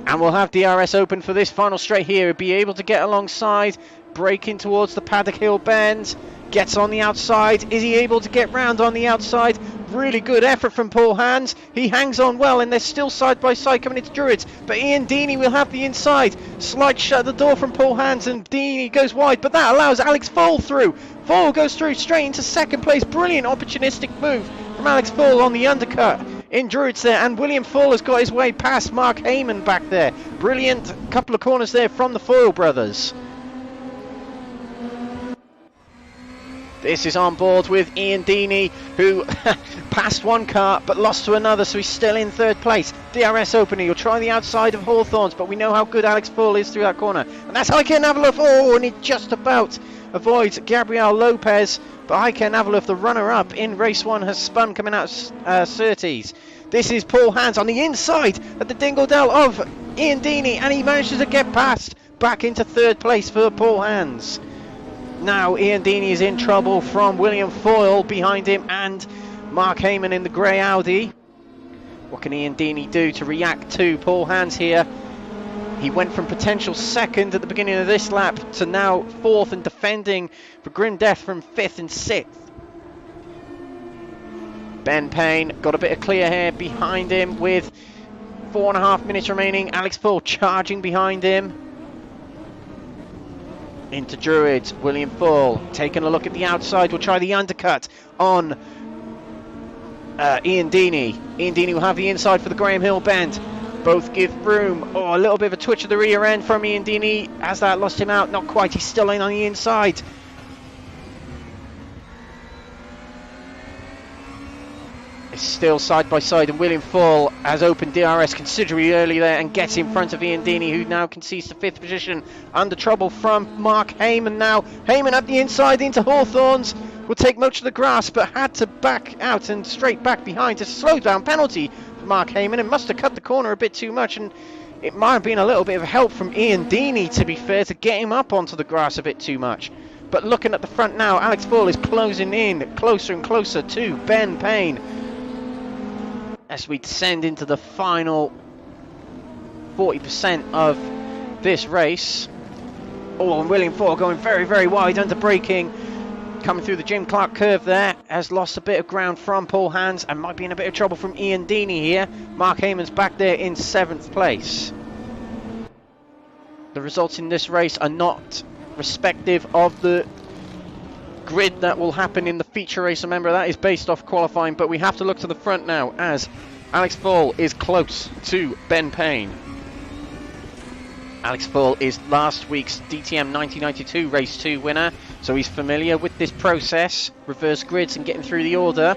S1: and we'll have DRS open for this final straight here. He'll be able to get alongside, braking towards the Paddock Hill bend, gets on the outside. Is he able to get round on the outside? Really good effort from Paul Hans. He hangs on well, and they're still side by side coming into Druids, but Ian Deeney will have the inside. Slight shut the door from Paul Hans, and Deeney goes wide, but that allows Alex Foyle through. Foyle goes through straight into 2nd place. Brilliant opportunistic move from Alex Foyle on the undercut in Druids there, and William Foyle has got his way past Mark Heyman back there. Brilliant couple of corners there from the Foyle brothers. This is on board with Ian Deeney, who passed one car but lost to another, so he's still in 3rd place. DRS opening, he'll try the outside of Hawthorns, but we know how good Alex Foyle is through that corner. And that's Heike Navalov. Oh, and he just about avoids Gabriel Lopez, but Heike Navalov, the runner-up in race 1, has spun coming out Surtees. This is Paul Hans on the inside at the Dingle-Dell of Ian Deeney, and he manages to get past back into 3rd place for Paul Hans. Now Ian Deeney is in trouble from William Foyle behind him and Mark Heyman in the grey Audi. What can Ian Deeney do to react to Paul Hans here? He went from potential 2nd at the beginning of this lap to now 4th and defending for grim death from 5th and 6th. Ben Payne got a bit of clear here behind him with 4.5 minutes remaining. Alex Foyle charging behind him. Into Druids, William Foyle taking a look at the outside, will try the undercut on Ian Deeney. Ian Deeney will have the inside for the Graham Hill bend. Both give room. Oh, a little bit of a twitch of the rear end from Ian Deeney. Has that lost him out? Not quite, he's still in on the inside. It's still side by side, and William Foyle has opened DRS considerably early there and gets in front of Ian Deeney, who now concedes to 5th position. Under trouble from Mark Heyman now. Heyman up the inside into Hawthorns. Will take much of the grass, but had to back out and straight back behind to slow down penalty Mark Heyman and must have cut the corner a bit too much, and it might have been a little bit of help from Ian Deeney, to be fair, to get him up onto the grass a bit too much. But looking at the front now, Alex Foyle is closing in closer and closer to Ben Payne as we descend into the final 40% of this race. Oh, and William Foyle going very, very wide under braking. Coming through the Jim Clark curve there, has lost a bit of ground from Paul Hans and might be in a bit of trouble from Ian Deeney here. Mark Heyman's back there in 7th place. The results in this race are not respective of the grid that will happen in the feature race. Remember, that is based off qualifying, but we have to look to the front now as Alex Foyle is close to Ben Payne. Alex Foyle is last week's DTM 1992 Race 2 winner, so he's familiar with this process, reverse grids and getting through the order.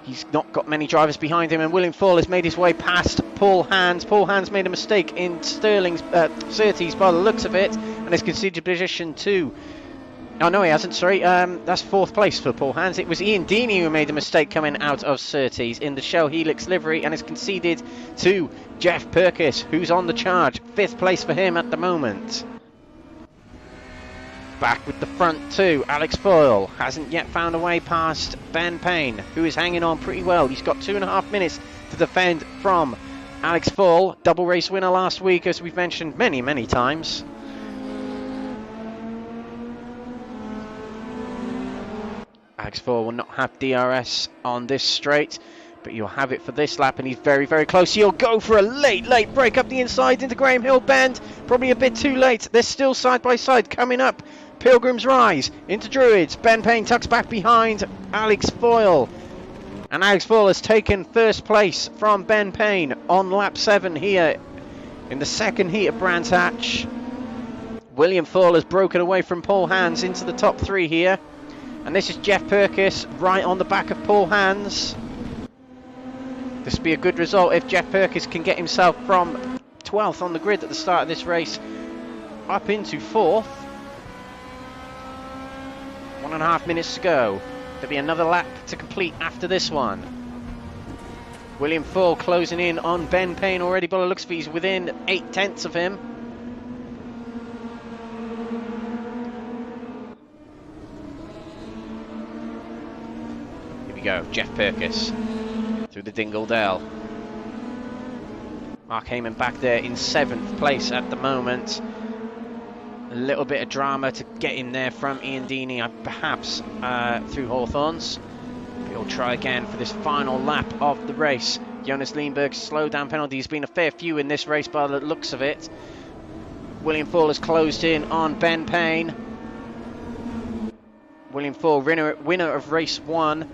S1: He's not got many drivers behind him, and William Foyle has made his way past Paul Hans. Paul Hans made a mistake in Sterling's Surtees by the looks of it, and has conceded position 2. Oh no, he hasn't, sorry, that's 4th place for Paul Hans. It was Ian Deeney who made a mistake coming out of Surtees in the Shell Helix livery and has conceded to Jeff Perkis, who's on the charge. 5th place for him at the moment. Back with the front two, Alex Foyle hasn't yet found a way past Ben Payne, who is hanging on pretty well. He's got 2.5 minutes to defend from Alex Foyle, double race winner last week, as we've mentioned many, many times. Alex Foyle will not have DRS on this straight, but you'll have it for this lap, and he's very, very close. He'll go for a late break up the inside into Graham Hill Bend. Probably a bit too late. They're still side by side coming up. Pilgrim's Rise into Druids. Ben Payne tucks back behind Alex Foyle. And Alex Foyle has taken 1st place from Ben Payne on lap 7 here in the 2nd heat of Brands Hatch. William Foyle has broken away from Paul Hans into the top 3 here. And this is Jeff Perkis right on the back of Paul Hans. This would be a good result if Jeff Perkis can get himself from 12th on the grid at the start of this race up into 4th. 1.5 minutes to go. There'll be another lap to complete after this one. William Foyle closing in on Ben Payne already, but it looks like he's within 0.8 of him. Go, Jeff Perkis through the Dingle Dell. Mark Heyman back there in 7th place at the moment. A little bit of drama to get in there from Ian Deeney, perhaps through Hawthorns. He'll try again for this final lap of the race. Jonas Lindberg's slow down penalty has been a fair few in this race by the looks of it. William Foyle has closed in on Ben Payne. William Foyle, winner of race 1.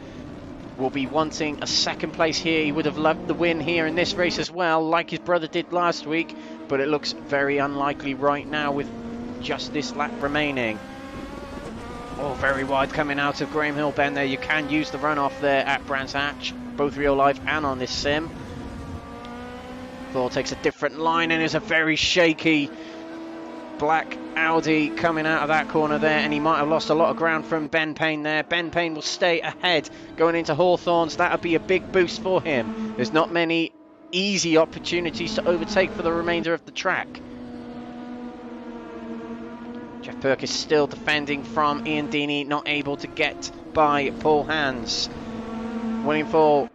S1: Will be wanting a 2nd place here. He would have loved the win here in this race as well, like his brother did last week, but it looks very unlikely right now with just this lap remaining. Oh, very wide coming out of Graham Hill Bend there. You can use the runoff there at Brands Hatch, both real life and on this sim. Foyle takes a different line, and is a very shaky black Audi coming out of that corner there, and he might have lost a lot of ground from Ben Payne there. Ben Payne will stay ahead going into Hawthorns. That'll be a big boost for him. There's not many easy opportunities to overtake for the remainder of the track. Jeff Perkis still defending from Ian Deeney, not able to get by Paul Hans. William Foyle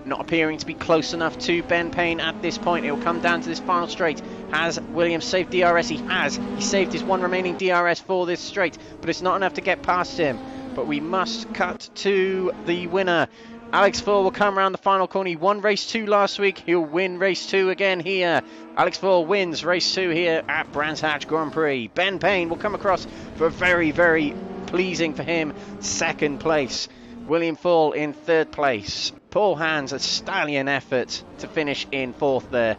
S1: not appearing to be close enough to Ben Payne at this point. It will come down to this final straight. Has William saved DRS? He has. He saved his one remaining DRS for this straight, but it's not enough to get past him. But we must cut to the winner. Alex Foyle will come around the final corner. He won race 2 last week. He'll win race 2 again here. Alex Foyle wins race 2 here at Brands Hatch Grand Prix. Ben Payne will come across for a very, very pleasing for him 2nd place. William Foyle in 3rd place. Paul Hans, a stallion effort to finish in 4th there.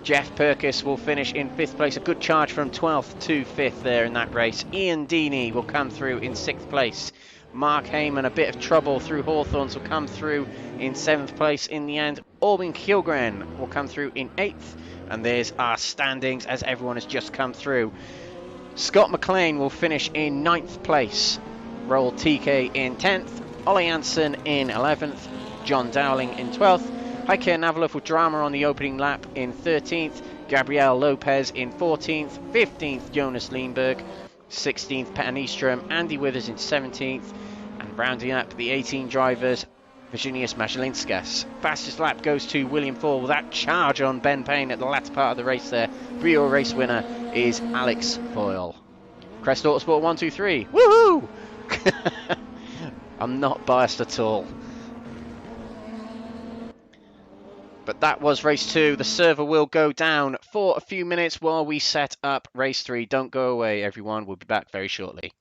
S1: Jeff Perkis will finish in 5th place. A good charge from 12th to 5th there in that race. Ian Deeney will come through in 6th place. Mark Heyman, a bit of trouble through Hawthorns, will come through in 7th place in the end. Orbin Kilgren will come through in 8th. And there's our standings as everyone has just come through. Scott McLean will finish in 9th place. Roll TK in 10th. Ollie Hansen in 11th. John Dowling in 12th. Heike Navalov with drama on the opening lap in 13th. Gabriel Lopez in 14th. 15th, Jonas Lindberg. 16th, Petter Nyström. Andy Withers in 17th. And rounding up the 18 drivers, Virginijus Majalinskas. Fastest lap goes to William Foyle with that charge on Ben Payne at the latter part of the race there. Real race winner is Alex Foyle. Crest Autosport 1, 2, 3. Woohoo! I'm not biased at all. But that was race 2. The server will go down for a few minutes while we set up race 3. Don't go away, everyone. We'll be back very shortly.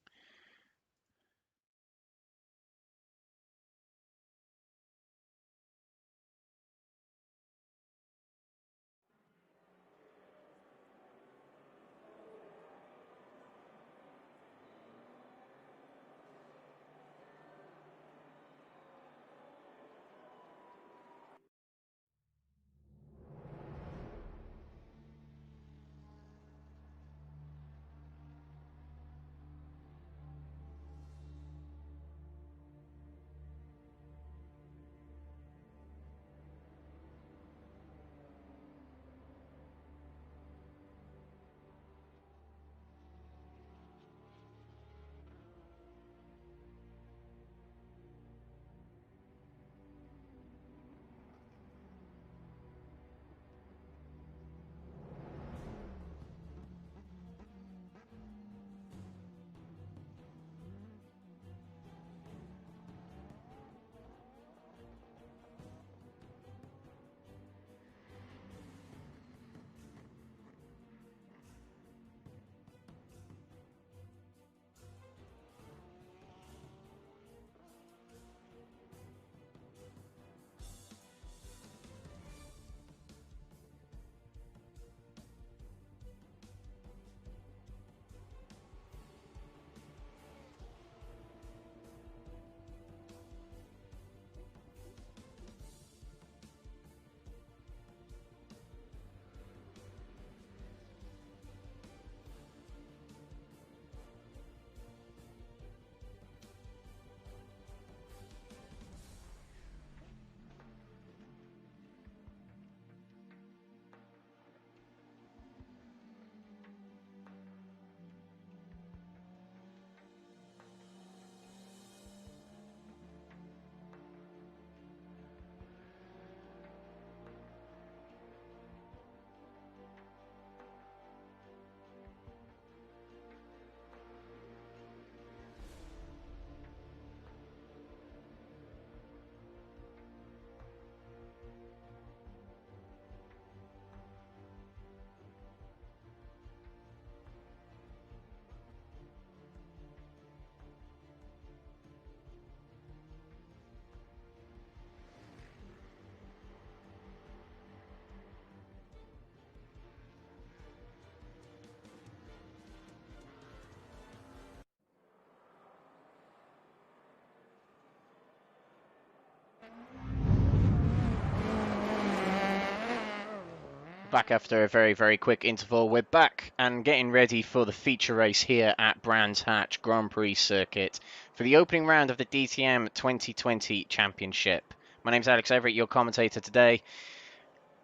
S1: Back after a very, very quick interval. We're back and getting ready for the feature race here at Brands Hatch Grand Prix Circuit for the opening round of the DTM 2020 Championship. My name's Alex Everett, your commentator today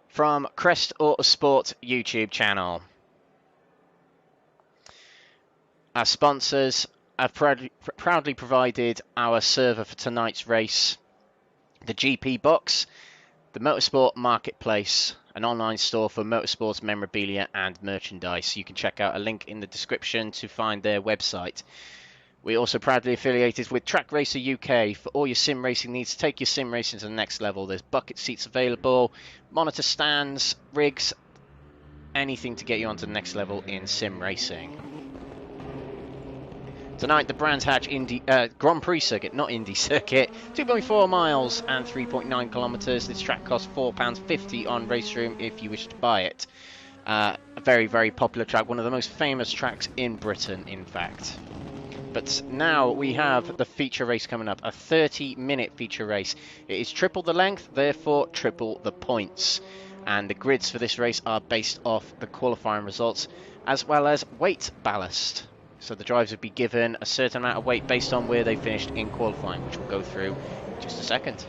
S1: from Crest Autosport YouTube channel. Our sponsors have proudly provided our server for tonight's race, the GP Box, the Motorsport Marketplace, an online store for motorsports memorabilia and merchandise. You can check out a link in the description to find their website. We're also proudly affiliated with Track Racer UK for all your sim racing needs. Take your sim racing to the next level. There's bucket seats available, monitor stands, rigs, anything to get you onto the next level in sim racing. Tonight, the Brands Hatch Grand Prix Circuit, not Indy Circuit, 2.4 miles and 3.9 kilometres. This track costs £4.50 on Raceroom if you wish to buy it. A very, very popular track, one of the most famous tracks in Britain, in fact. But now we have the feature race coming up, a 30-minute feature race. It is triple the length, therefore triple the points. And the grids for this race are based off the qualifying results, as well as weight ballast. So the drivers would be given a certain amount of weight based on where they finished in qualifying, which we'll go through in just a second.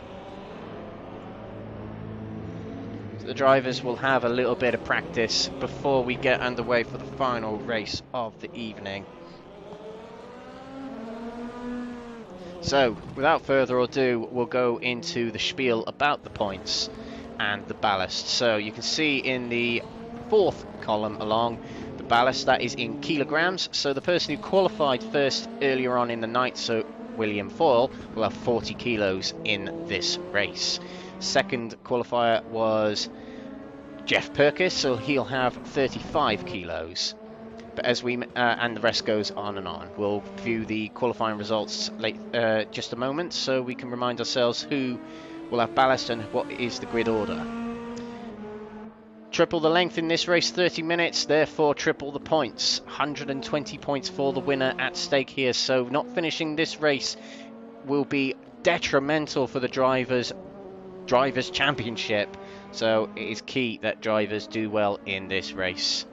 S1: So the drivers will have a little bit of practice before we get underway for the final race of the evening. So, without further ado, we'll go into the spiel about the points and the ballast. So you can see in the fourth column along, the ballast, that is in kilograms. So the person who qualified first earlier on in the night, so William Foyle, will have 40 kilos in this race. Second qualifier was Jeff Perkis, so he'll have 35 kilos. But as we and the rest goes on and on. We'll view the qualifying results just a moment, so we can remind ourselves who will have ballast and what is the grid order. Triple the length in this race, 30 minutes, therefore triple the points. 120 points for the winner at stake here, so not finishing this race will be detrimental for the drivers' championship. So it is key that drivers do well in this race.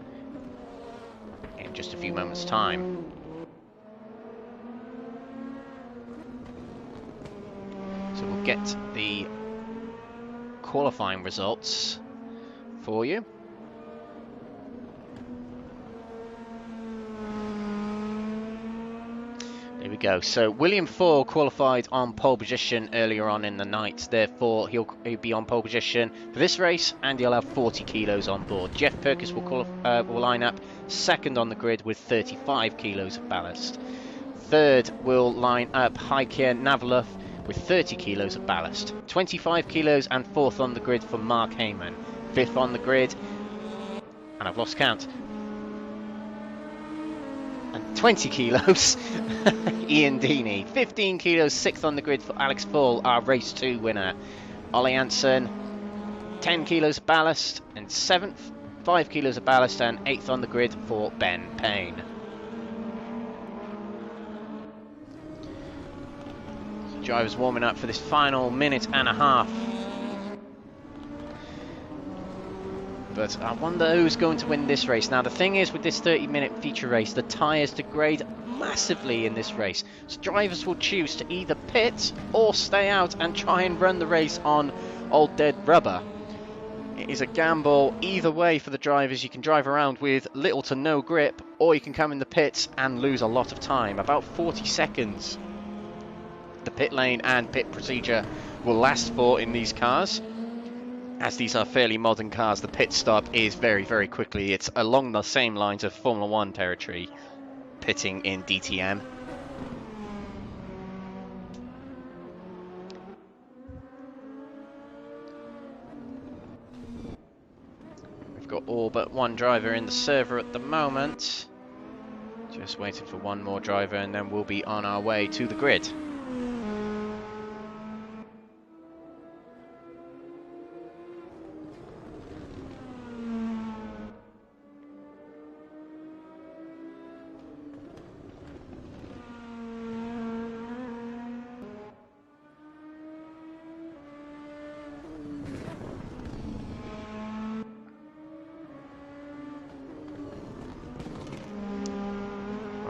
S1: In just a few moments' time. So we'll get the qualifying results for you. There we go. So William Foyle qualified on pole position earlier on in the night. Therefore, he'll be on pole position for this race, and he'll have 40 kilos on board. Jeff Perkis will line up second on the grid with 35 kilos of ballast. Third will line up Heike Navalov with 30 kilos of ballast. 25 kilos and fourth on the grid for Mark Heyman. Fifth on the grid, and I've lost count, and 20 kilos, Ian Deeney. 15 kilos, sixth on the grid for Alex Foyle, our race 2 winner. Ollie Hansen, 10 kilos of ballast, and seventh, 5 kilos of ballast, and eighth on the grid for Ben Payne. So drivers warming up for this final minute and a half. But I wonder who's going to win this race. Now the thing is, with this 30-minute feature race, the tyres degrade massively in this race. So drivers will choose to either pit or stay out and try and run the race on old dead rubber. It is a gamble either way for the drivers. You can drive around with little to no grip, or you can come in the pits and lose a lot of time. About 40 seconds the pit lane and pit procedure will last for in these cars. As these are fairly modern cars, the pit stop is very, very quickly. It's along the same lines of Formula 1 territory, pitting in DTM. We've got all but one driver in the server at the moment. Just waiting for one more driver, and then we'll be on our way to the grid.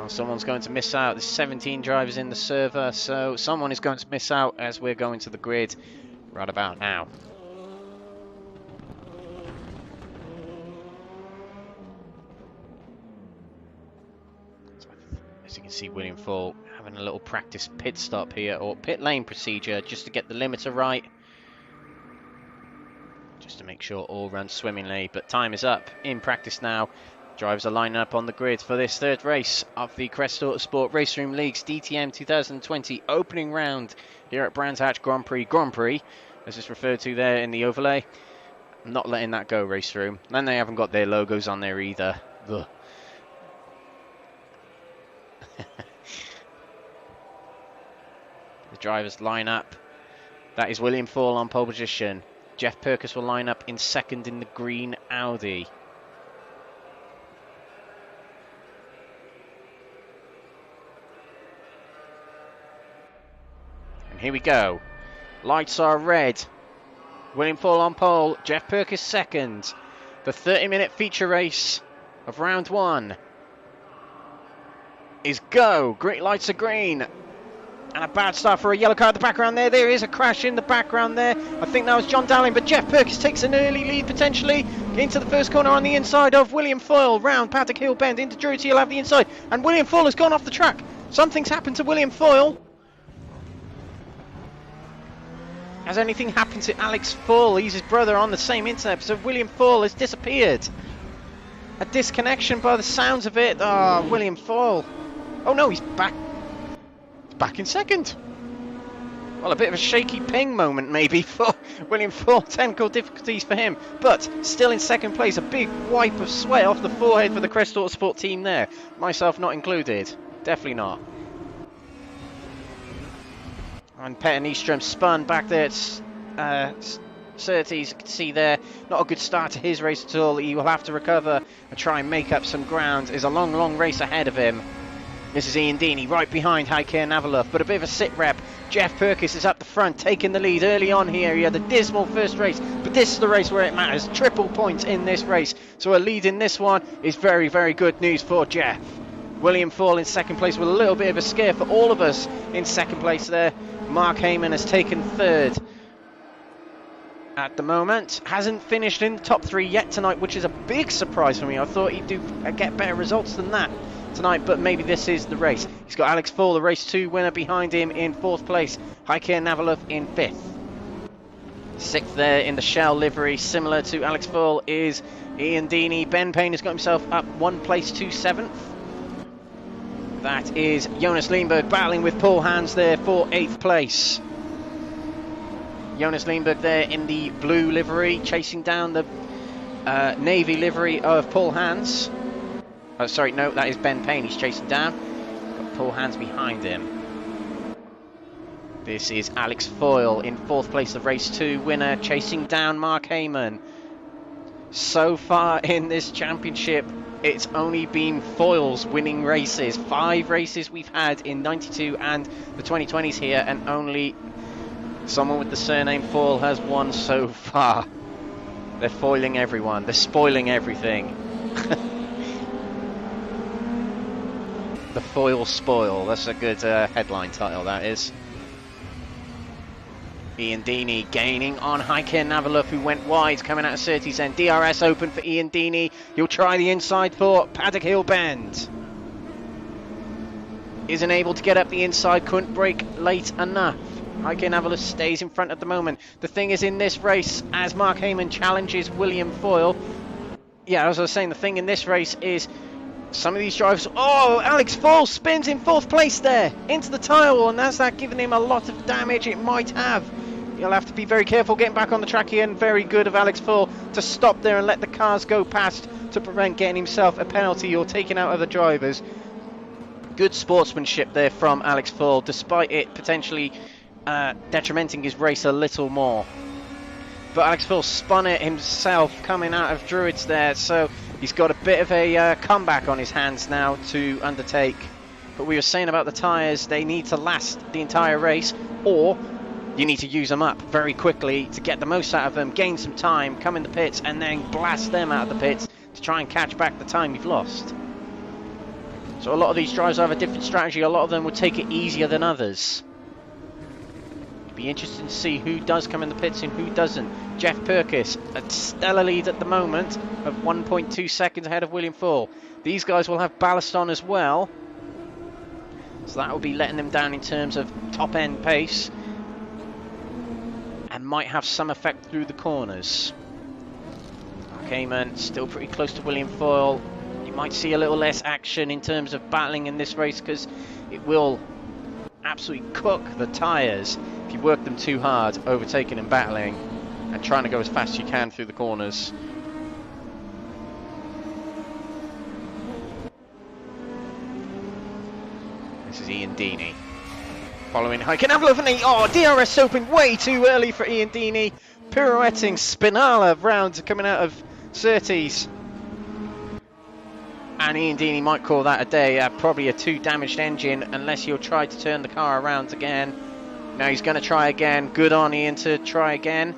S1: Someone's going to miss out. There's 17 drivers in the server, so someone is going to miss out as we're going to the grid right about now. So, as you can see, William Foyle having a little practice pit stop here, or pit lane procedure, just to get the limiter right. Just to make sure all runs swimmingly, but time is up in practice now. Drivers are lining up on the grid for this third race of the Crest Autosport Raceroom League's DTM 2020 opening round here at Brands Hatch Grand Prix, as it's referred to there in the overlay. I'm not letting that go, Raceroom. And they haven't got their logos on there either. Ugh. The drivers line up. That is William Foyle on pole position. Jeff Perkis will line up in second in the green Audi. Here we go. Lights are red. William Foyle on pole. Jeff Perkis second. The 30-minute feature race of round 1 is go. Green lights are green. And a bad start for a yellow car at the background there. There is a crash in the background there. I think that was John Dowling, but Jeff Perkins takes an early lead potentially into the first corner on the inside of William Foyle. Round Paddock Hill Bend into Drury. He'll have the inside. And William Foyle has gone off the track. Something's happened to William Foyle. Has anything happened to Alex Foyle? He's his brother on the same internet. So William Foyle has disappeared. A disconnection by the sounds of it. Oh, William Foyle. Oh no, he's back. Back in second. Well, a bit of a shaky ping moment maybe for William Foyle. Technical difficulties for him, but still in second place. A big wipe of sweat off the forehead for the Crest Autosport team there. Myself not included. Definitely not. And Petter Nyström spun back there at Surtees. You can see there, not a good start to his race at all. He will have to recover and try and make up some ground. There's a long, long race ahead of him. This is Ian Deeney right behind Heike Navalov, but a bit of a sit rep. Jeff Perkins is up the front, taking the lead early on here. He had a dismal first race, but this is the race where it matters. Triple points in this race, so a lead in this one is very, very good news for Jeff. William Foyle in second place with a little bit of a scare for all of us in second place there. Mark Heyman has taken third at the moment. Hasn't finished in the top three yet tonight, which is a big surprise for me. I thought he'd get better results than that tonight, but maybe this is the race. He's got Alex Foyle, the race 2 winner, behind him in 4th place. Heike Navalov in 5th. 6th there in the Shell livery, similar to Alex Foyle, is Ian Deeney. Ben Payne has got himself up 1 place to 7th. That is Jonas Lindberg battling with Paul Hans there for 8th place. Jonas Lindberg there in the blue livery, chasing down the navy livery of Paul Hans. Oh, sorry, no, that is Ben Payne he's chasing down. Got Paul Hans behind him. This is Alex Foyle in 4th place, the race 2 winner, chasing down Mark Heyman. So far in this championship, it's only been Foyle's winning races. 5 races we've had in 92 and the 2020s here, and only someone with the surname Foyle has won so far. They're foiling everyone. They're spoiling everything. The Foyle Spoil. That's a good headline title, that is. Ian Deeney gaining on Heike Navalov, who went wide coming out of Surtees end. DRS open for Ian Deeney. He'll try the inside for Paddock Hill Bend. Isn't able to get up the inside, couldn't brake late enough. Heike Navalov stays in front at the moment. The thing is, in this race, as Mark Heyman challenges William Foyle, yeah, as I was saying, the thing in this race is some of these drivers... Oh, Alex Foyle spins in 4th place there into the tyre wall, and has that given him a lot of damage? It might have. He'll have to be very careful getting back on the track here, and very good of Alex Foyle to stop there and let the cars go past to prevent getting himself a penalty or taking out other drivers. Good sportsmanship there from Alex Foyle, despite it potentially detrimenting his race a little more. But Alex Foyle spun it himself coming out of Druids there, so he's got a bit of a comeback on his hands now to undertake. But we were saying about the tyres, they need to last the entire race, or you need to use them up very quickly to get the most out of them, gain some time, come in the pits, and then blast them out of the pits to try and catch back the time you've lost. So a lot of these drivers have a different strategy. A lot of them will take it easier than others. It'll be interesting to see who does come in the pits and who doesn't. Jeff Perkins, a stellar lead at the moment of 1.2 seconds ahead of William Foyle. These guys will have ballast on as well, so that will be letting them down in terms of top end pace, and might have some effect through the corners. Cayman still pretty close to William Foyle. You might see a little less action in terms of battling in this race, because it will absolutely cook the tyres if you work them too hard, overtaking and battling and trying to go as fast as you can through the corners. This is Ian Deeney following Heike Navalov, and oh, DRS opened way too early for Ian Deeney. Pirouetting Spinala round coming out of Surtees. And Ian Deeney might call that a day. Probably a 2 damaged engine, unless he'll try to turn the car around again. Now he's going to try again. Good on Ian to try again.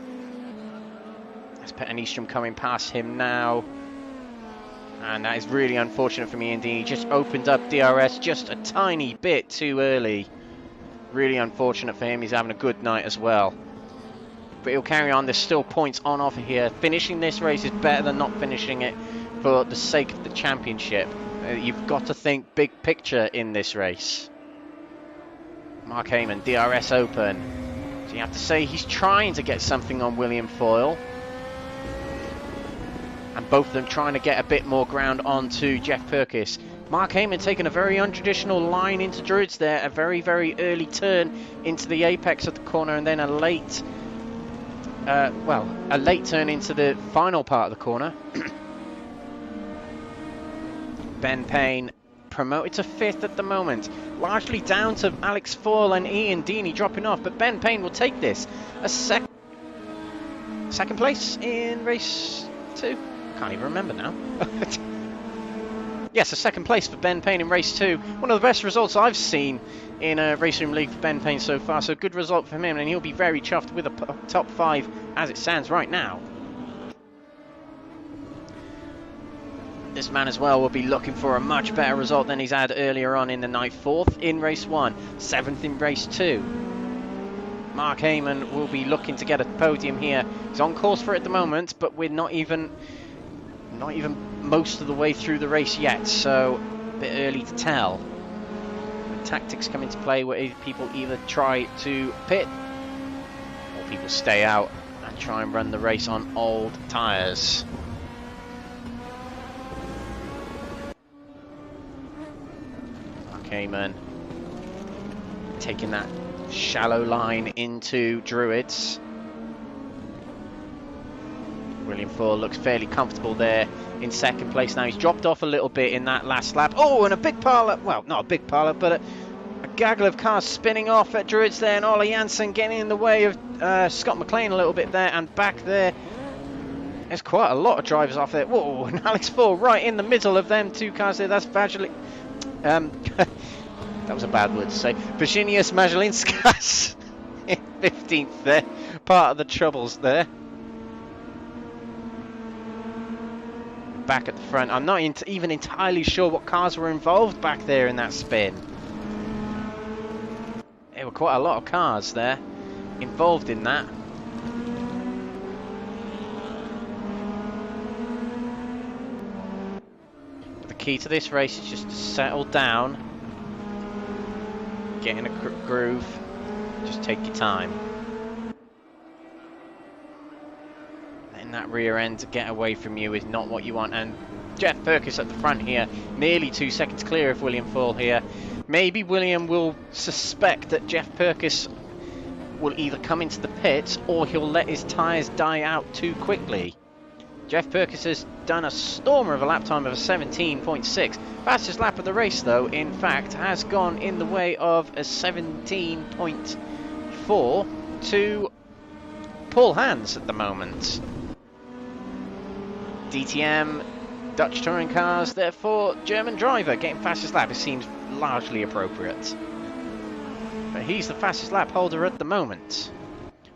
S1: There's Petter Nyström coming past him now. And that is really unfortunate for Ian Deeney. Just opened up DRS just a tiny bit too early. Really unfortunate for him. He's having a good night as well. But he'll carry on. There's still points on offer here. Finishing this race is better than not finishing it for the sake of the championship. You've got to think big picture in this race. Mark Heyman, DRS Open. So you have to say he's trying to get something on William Foyle. And both of them trying to get a bit more ground onto Jeff Purkis. Mark Heyman taking a very untraditional line into Druids there. A very, very early turn into the apex of the corner, and then a late turn into the final part of the corner. Ben Payne promoted to 5th at the moment, largely down to Alex Foyle and Ian Deeney dropping off, but Ben Payne will take this. A second place in race 2? Can't even remember now. Yes, a second place for Ben Payne in race 2. One of the best results I've seen in a Raceroom League for Ben Payne so far, so good result for him, and he'll be very chuffed with a top 5 as it stands right now. This man as well will be looking for a much better result than he's had earlier on in the night. 4th in race 1, 7th in race 2. Mark Heyman will be looking to get a podium here. He's on course for it at the moment, but we're not even most of the way through the race yet, so a bit early to tell. The tactics come into play where people either try to pit or people stay out and try and run the race on old tyres. Heyman taking that shallow line into Druids. William Foyle looks fairly comfortable there in second place now. He's dropped off a little bit in that last lap. Oh, and a big pile of, well, not a big pile of, but a gaggle of cars spinning off at Druids there, and Ole Jansen getting in the way of Scott McLean a little bit there, and back there. There's quite a lot of drivers off there. Whoa, and Alex Foyle right in the middle of them two cars there. That's Vagilic. That was a bad word to say. Virginius Majalinskas in 15th there. Part of the troubles there. Back at the front. I'm not even entirely sure what cars were involved back there in that spin. There were quite a lot of cars there involved in that. The key to this race is just to settle down, get in a groove, just take your time. Letting that rear end get away from you is not what you want, and Jeff Purkis at the front here, nearly 2 seconds clear of William Foyle here. Maybe William will suspect that Jeff Purkis will either come into the pits or he'll let his tyres die out too quickly. Jeff Purkis has done a stormer of a lap time of a 17.6. Fastest lap of the race, though, in fact, has gone in the way of a 17.4 to Paul Hans at the moment. DTM, Dutch touring cars, therefore German driver getting fastest lap. It seems largely appropriate. But he's the fastest lap holder at the moment.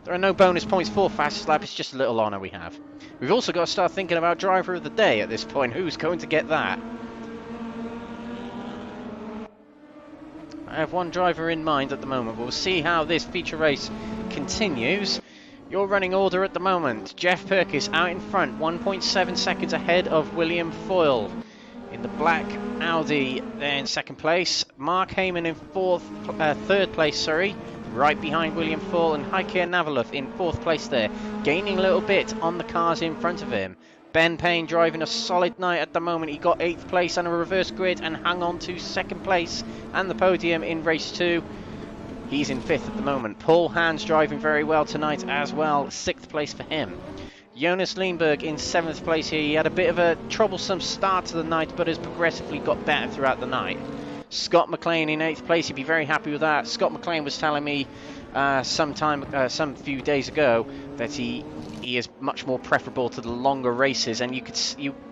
S1: There are no bonus points for fastest lap, it's just a little honour we have. We've also got to start thinking about driver of the day at this point. Who's going to get that? I have one driver in mind at the moment. We'll see how this feature race continues. Your running order at the moment. Jeff Purkis out in front, 1.7 seconds ahead of William Foyle. In the black Audi there in second place. Mark Heyman in third place, right behind William Foyle, and Heike Navalov in 4th place there, gaining a little bit on the cars in front of him. Ben Payne driving a solid night at the moment. He got 8th place on a reverse grid and hung on to 2nd place and the podium in race 2. He's in 5th at the moment. Paul Hans driving very well tonight as well, 6th place for him. Jonas Lindberg in 7th place here. He had a bit of a troublesome start to the night, but has progressively got better throughout the night. Scott McLean in 8th place. He'd be very happy with that. Scott McLean was telling me some few days ago that he is much more preferable to the longer races, and you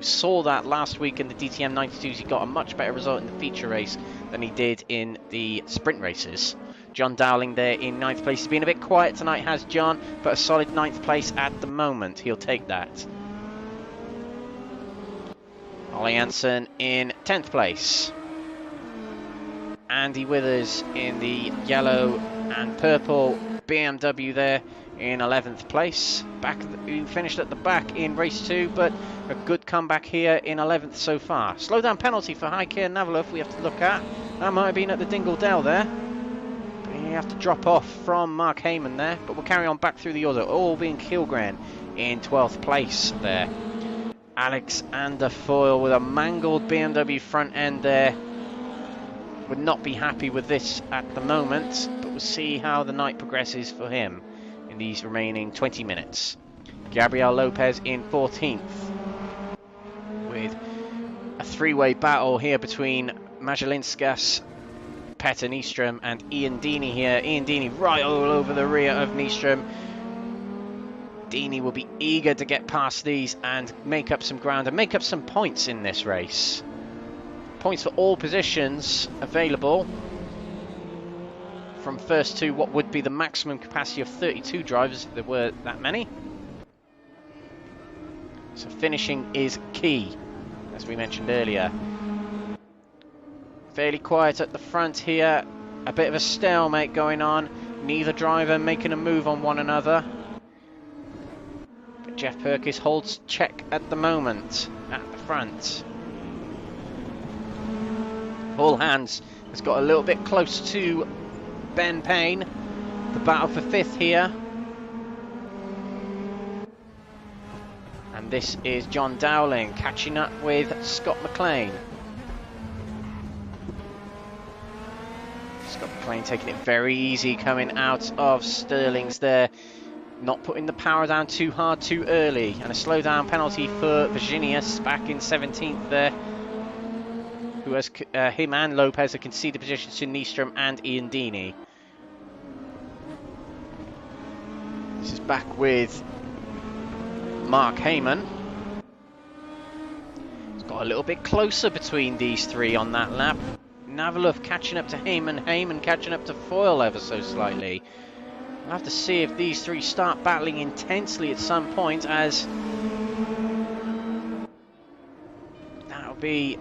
S1: saw that last week in the DTM 92s. He got a much better result in the feature race than he did in the sprint races. John Dowling there in 9th place. He's been a bit quiet tonight, has John, but a solid 9th place at the moment. He'll take that. Ole Jansen in 10th place. Andy Withers in the yellow and purple BMW there in 11th place. He finished at the back in race 2, but a good comeback here in 11th so far. Slow down penalty for Heike Navalov we have to look at. That might have been at the Dingle Dell there. But you have to drop off from Mark Heyman there, but we'll carry on back through the order. All being Kilgren in 12th place there. Alexander Foyle with a mangled BMW front end there. Would not be happy with this at the moment, but we'll see how the night progresses for him in these remaining 20 minutes. Gabriel Lopez in 14th with a three-way battle here between Majalinskas, Petter Nyström and Ian Deeney here. Ian Deeney right all over the rear of Nyström. Deeney will be eager to get past these and make up some ground and make up some points in this race. Points for all positions available from first to what would be the maximum capacity of 32 drivers if there were that many. So finishing is key, as we mentioned earlier. Fairly quiet at the front here, a bit of a stalemate going on, neither driver making a move on one another. But Jeff Perkis holds check at the moment at the front. Paul Hans has got a little bit close to Ben Payne. The battle for 5th here. And this is John Dowling catching up with Scott McLean. Scott McLean taking it very easy coming out of Sterling's there. Not putting the power down too hard too early. And a slowdown penalty for Virginius back in 17th there. Who has him and Lopez have conceded positions to Nyström and Ian Deeney. This is back with Mark Heyman. It's got a little bit closer between these three on that lap. Navalov catching up to Heyman, Heyman catching up to Foyle ever so slightly. We'll have to see if these three start battling intensely at some point, as that'll be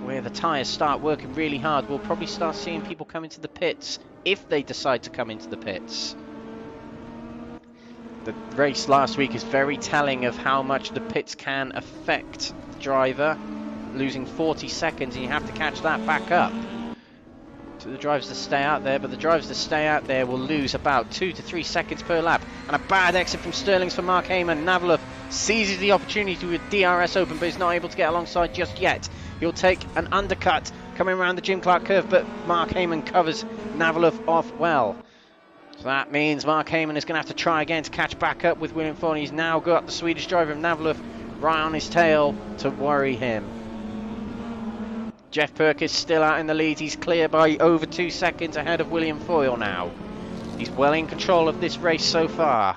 S1: where the tyres start working really hard. We'll probably start seeing people come into the pits if they decide to come into the pits. The race last week is very telling of how much the pits can affect the driver. Losing 40 seconds and you have to catch that back up. To the drivers to stay out there, but the drivers to stay out there will lose about 2 to 3 seconds per lap. And a bad exit from Sterling's for Mark Heyman. Navalov seizes the opportunity with DRS open, but is not able to get alongside just yet. He'll take an undercut coming around the Jim Clark curve, but Mark Heyman covers Navalov off well. So that means Mark Heyman is going to have to try again to catch back up with William Foyle. He's now got the Swedish driver Navalov right on his tail to worry him. Jeff Perkis still out in the lead. He's clear by over 2 seconds ahead of William Foyle now. He's well in control of this race so far.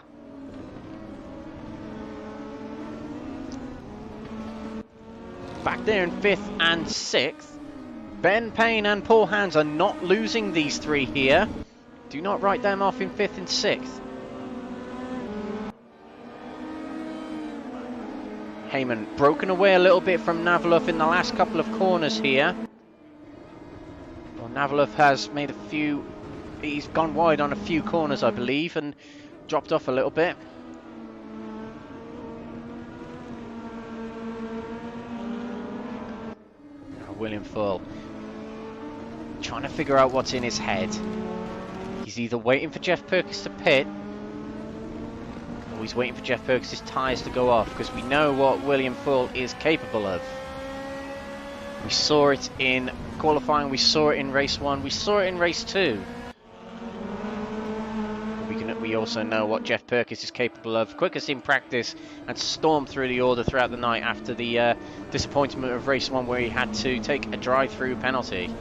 S1: Back there in 5th and 6th. Ben Payne and Paul Hans are not losing these three here. Do not write them off in 5th and 6th. Heyman broken away a little bit from Navalov in the last couple of corners here. Well, Navalov has made a few... He's gone wide on a few corners, I believe, and dropped off a little bit. William Foyle trying to figure out what's in his head. He's either waiting for Jeff Perkis to pit, or he's waiting for Jeff Perkis' tyres to go off, because we know what William Foyle is capable of. We saw it in qualifying, we saw it in race 1, we saw it in race 2. We also know what Jeff Perkis is capable of. Quickest in practice and stormed through the order throughout the night after the disappointment of race 1 where he had to take a drive-through penalty.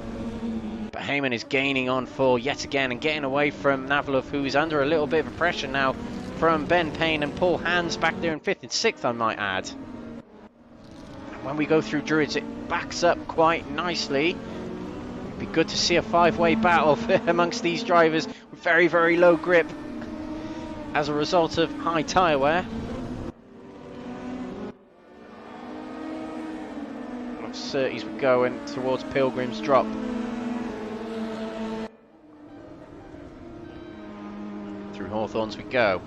S1: But Heyman is gaining on Foyle yet again and getting away from Navalov, who is under a little bit of pressure now from Ben Payne and Paul Hans back there in 5th and 6th, I might add. And when we go through Druids, it backs up quite nicely. It'd be good to see a 5-way battle amongst these drivers with very, very low grip as a result of high tyre wear. Surtees would go in towards Pilgrim's Drop. Hawthorns we go.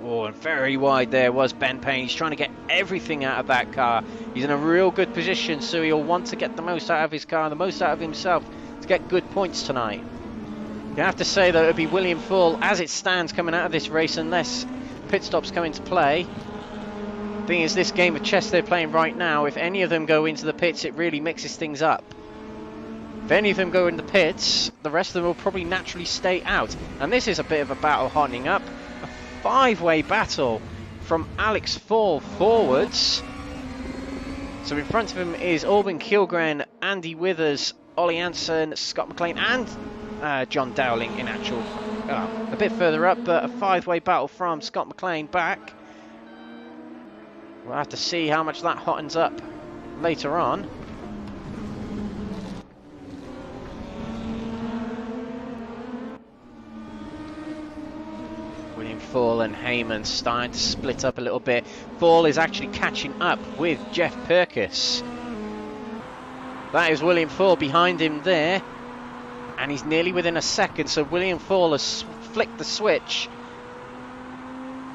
S1: Oh, and very wide there was Ben Payne. He's trying to get everything out of that car. He's in a real good position, so he'll want to get the most out of his car, the most out of himself to get good points tonight. You have to say that it would be William Foyle as it stands coming out of this race unless pit stops come into play. Thing is, this game of chess they're playing right now, if any of them go into the pits, it really mixes things up. If any of them go in the pits, the rest of them will probably naturally stay out. And this is a bit of a battle hotting up. A 5-way battle from Alex Foyle forwards. So in front of him is Albin Kilgren, Andy Withers, Ollie Hansen, Scott McLean and John Dowling in actual... a bit further up, but a 5-way battle from Scott McLean back. We'll have to see how much that hottens up later on. William Foyle and Heyman starting to split up a little bit. Foyle is actually catching up with Jeff Purkis. That is William Foyle behind him there. And he's nearly within a second, so William Foyle has flicked the switch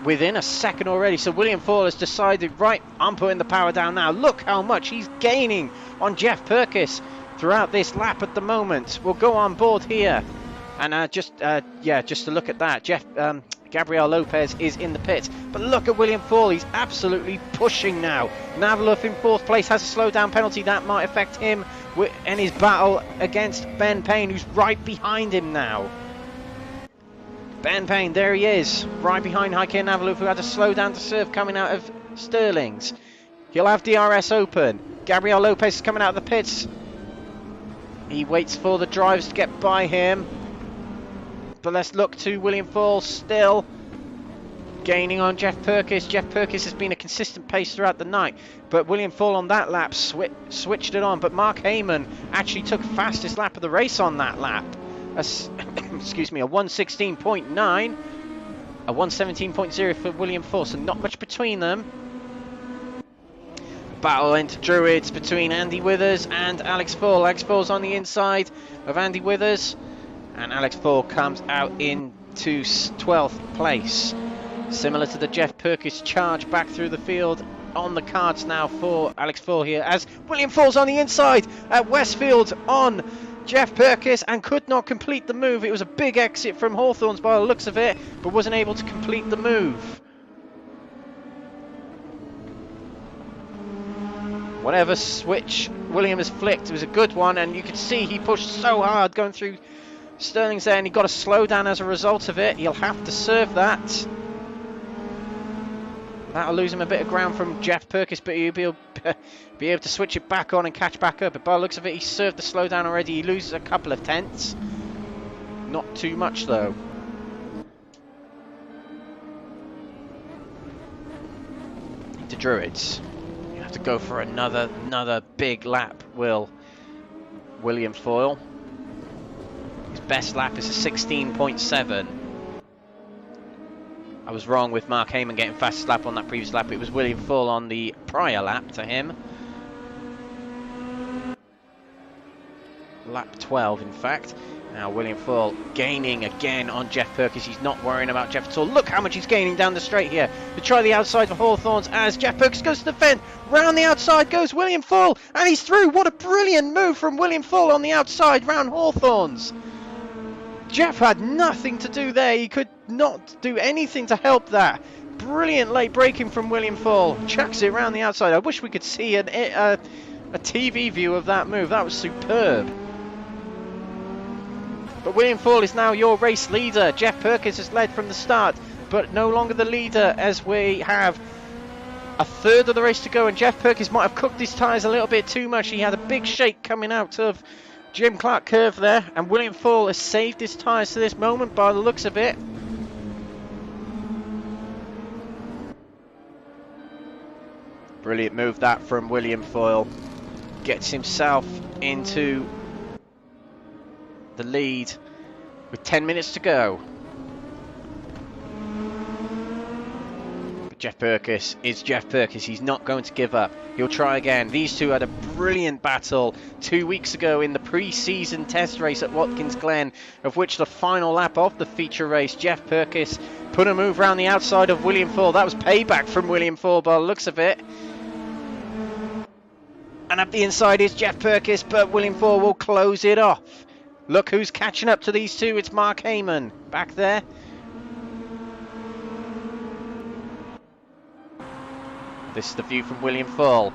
S1: within a second already. So William Foyle has decided, right, I'm putting the power down now. Look how much he's gaining on Jeff Purkis throughout this lap at the moment. We'll go on board here. And just to look at that, Gabriel Lopez is in the pits. But look at William Foyle, he's absolutely pushing now. Navalov in 4th place has a slowdown penalty. That might affect him in his battle against Ben Payne, who's right behind him now. Ben Payne, there he is, right behind Heike Navalov, who had a slowdown to serve coming out of Sterling's. He'll have DRS open. Gabriel Lopez is coming out of the pits. He waits for the drivers to get by him. But let's look to William Foyle still gaining on Jeff Purkis. Jeff Purkis has been a consistent pace throughout the night, but William Foyle on that lap switched it on. But Mark Heyman actually took fastest lap of the race on that lap. Excuse me, a 1:16.9, a 1:17.0 for William Foyle, so not much between them. Battle into Druids between Andy Withers and Alex Foyle. Alex Foyle's on the inside of Andy Withers, and Alex Foyle comes out into 12th place. Similar to the Jeff Purkis charge back through the field, on the cards now for Alex Foyle here, as William Foyle's on the inside at Westfield on Jeff Purkis and could not complete the move. It was a big exit from Hawthorns by the looks of it, but wasn't able to complete the move. Whatever switch William has flicked, it was a good one, and you could see he pushed so hard going through Sterling's there, and he got a slowdown as a result of it. He'll have to serve that. That'll lose him a bit of ground from Jeff Purkis, but he'll be able to switch it back on and catch back up. But by the looks of it, he served the slowdown already. He loses a couple of tenths. Not too much, though. Into Druids. You have to go for another big lap, William Foyle. His best lap is a 16.7. I was wrong with Mark Heyman getting fastest lap on that previous lap. It was William Foyle on the prior lap to him. Lap 12, in fact. Now William Foyle gaining again on Jeff Purkis. He's not worrying about Jeff at all. Look how much he's gaining down the straight here. To try the outside for Hawthorns as Jeff Purkis goes to the fence. Round the outside goes William Foyle, and he's through. What a brilliant move from William Foyle on the outside round Hawthorns. Jeff had nothing to do there. He could not do anything to help that. Brilliant late braking from William Foyle. Chucks it around the outside. I wish we could see a TV view of that move. That was superb. But William Foyle is now your race leader. Jeff Purkis has led from the start, but no longer the leader, as we have a third of the race to go, and Jeff Purkis might have cooked his tyres a little bit too much. He had a big shake coming out of Jim Clark curve there, and William Foyle has saved his tyres to this moment by the looks of it. Brilliant move that from William Foyle. Gets himself into the lead with 10 minutes to go. Jeff Purkis is Jeff Purkis. He's not going to give up. He'll try again. These two had a brilliant battle 2 weeks ago in the pre-season test race at Watkins Glen, of which the final lap of the feature race, Jeff Purkis put a move around the outside of William Foyle. That was payback from William Foyle by the looks of it. And up the inside is Jeff Purkis, but William Foyle will close it off. Look who's catching up to these two. It's Mark Heyman back there. This is the view from William Foyle.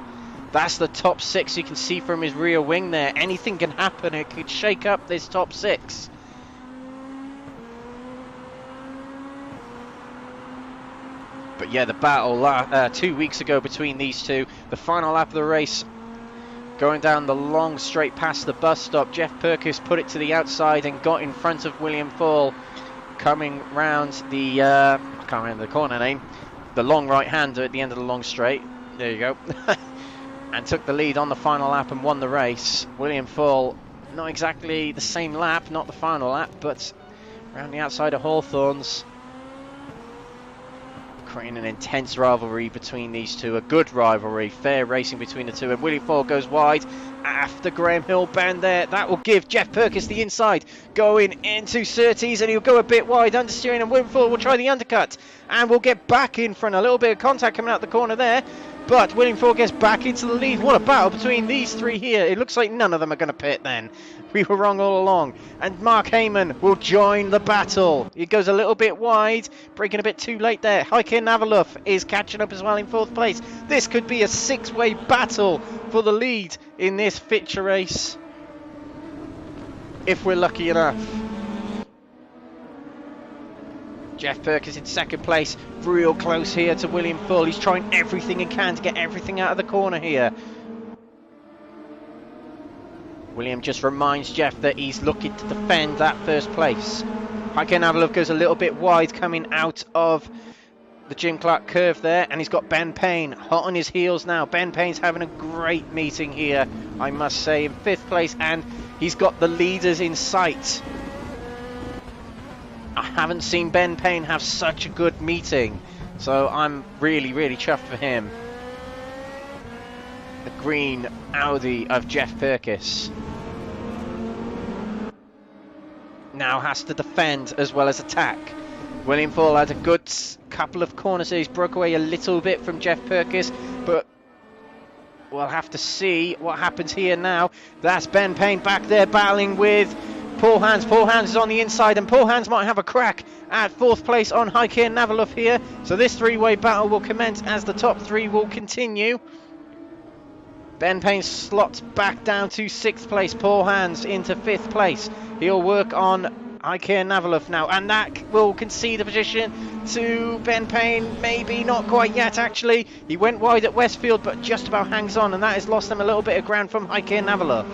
S1: That's the top six. You can see from his rear wing there. Anything can happen. It could shake up this top six. But yeah, the battle 2 weeks ago between these two. The final lap of the race, going down the long straight past the bus stop. Jeff Purkis put it to the outside and got in front of William Foyle, coming round the, I can't remember the corner name, the long right hander at the end of the long straight. There you go. And took the lead on the final lap and won the race. William Foyle, not exactly the same lap, not the final lap, but around the outside of Hawthorns. Creating an intense rivalry between these two, a good rivalry, fair racing between the two. And William Foyle goes wide after Graham Hill bend there. That will give Jeff Purkis the inside, going into Surtees, and he'll go a bit wide understeering, and William Foyle will try the undercut and will get back in front. A little bit of contact coming out the corner there, but William Foyle gets back into the lead. What a battle between these three here. It looks like none of them are going to pit then. We were wrong all along. And Mark Heyman will join the battle. He goes a little bit wide, breaking a bit too late there. Heike Navaluf is catching up as well in fourth place. This could be a six-way battle for the lead in this feature race, if we're lucky enough. Jeff Purkis in second place, real close here to William Foyle. He's trying everything he can to get everything out of the corner here. William just reminds Jeff that he's looking to defend that first place. Heike Navalov goes a little bit wide coming out of the Jim Clark curve there, and he's got Ben Payne hot on his heels now. Ben Payne's having a great meeting here, I must say, in fifth place, and he's got the leaders in sight. I haven't seen Ben Payne have such a good meeting, so I'm really, really chuffed for him. The green Audi of Jeff Purkis now has to defend as well as attack. William Foyle had a good couple of corners here. He's broke away a little bit from Jeff Purkis, but we'll have to see what happens here now. That's Ben Payne back there battling with Paul Hans. Paul Hans is on the inside, and Paul Hans might have a crack at fourth place on Heike Navalov here. So this three-way battle will commence as the top three will continue. Ben Payne slots back down to sixth place. Paul Hans into fifth place. He'll work on Heike Navalov now, and that will concede a position to Ben Payne. Maybe not quite yet, actually. He went wide at Westfield, but just about hangs on, and that has lost them a little bit of ground from Heike Navalov.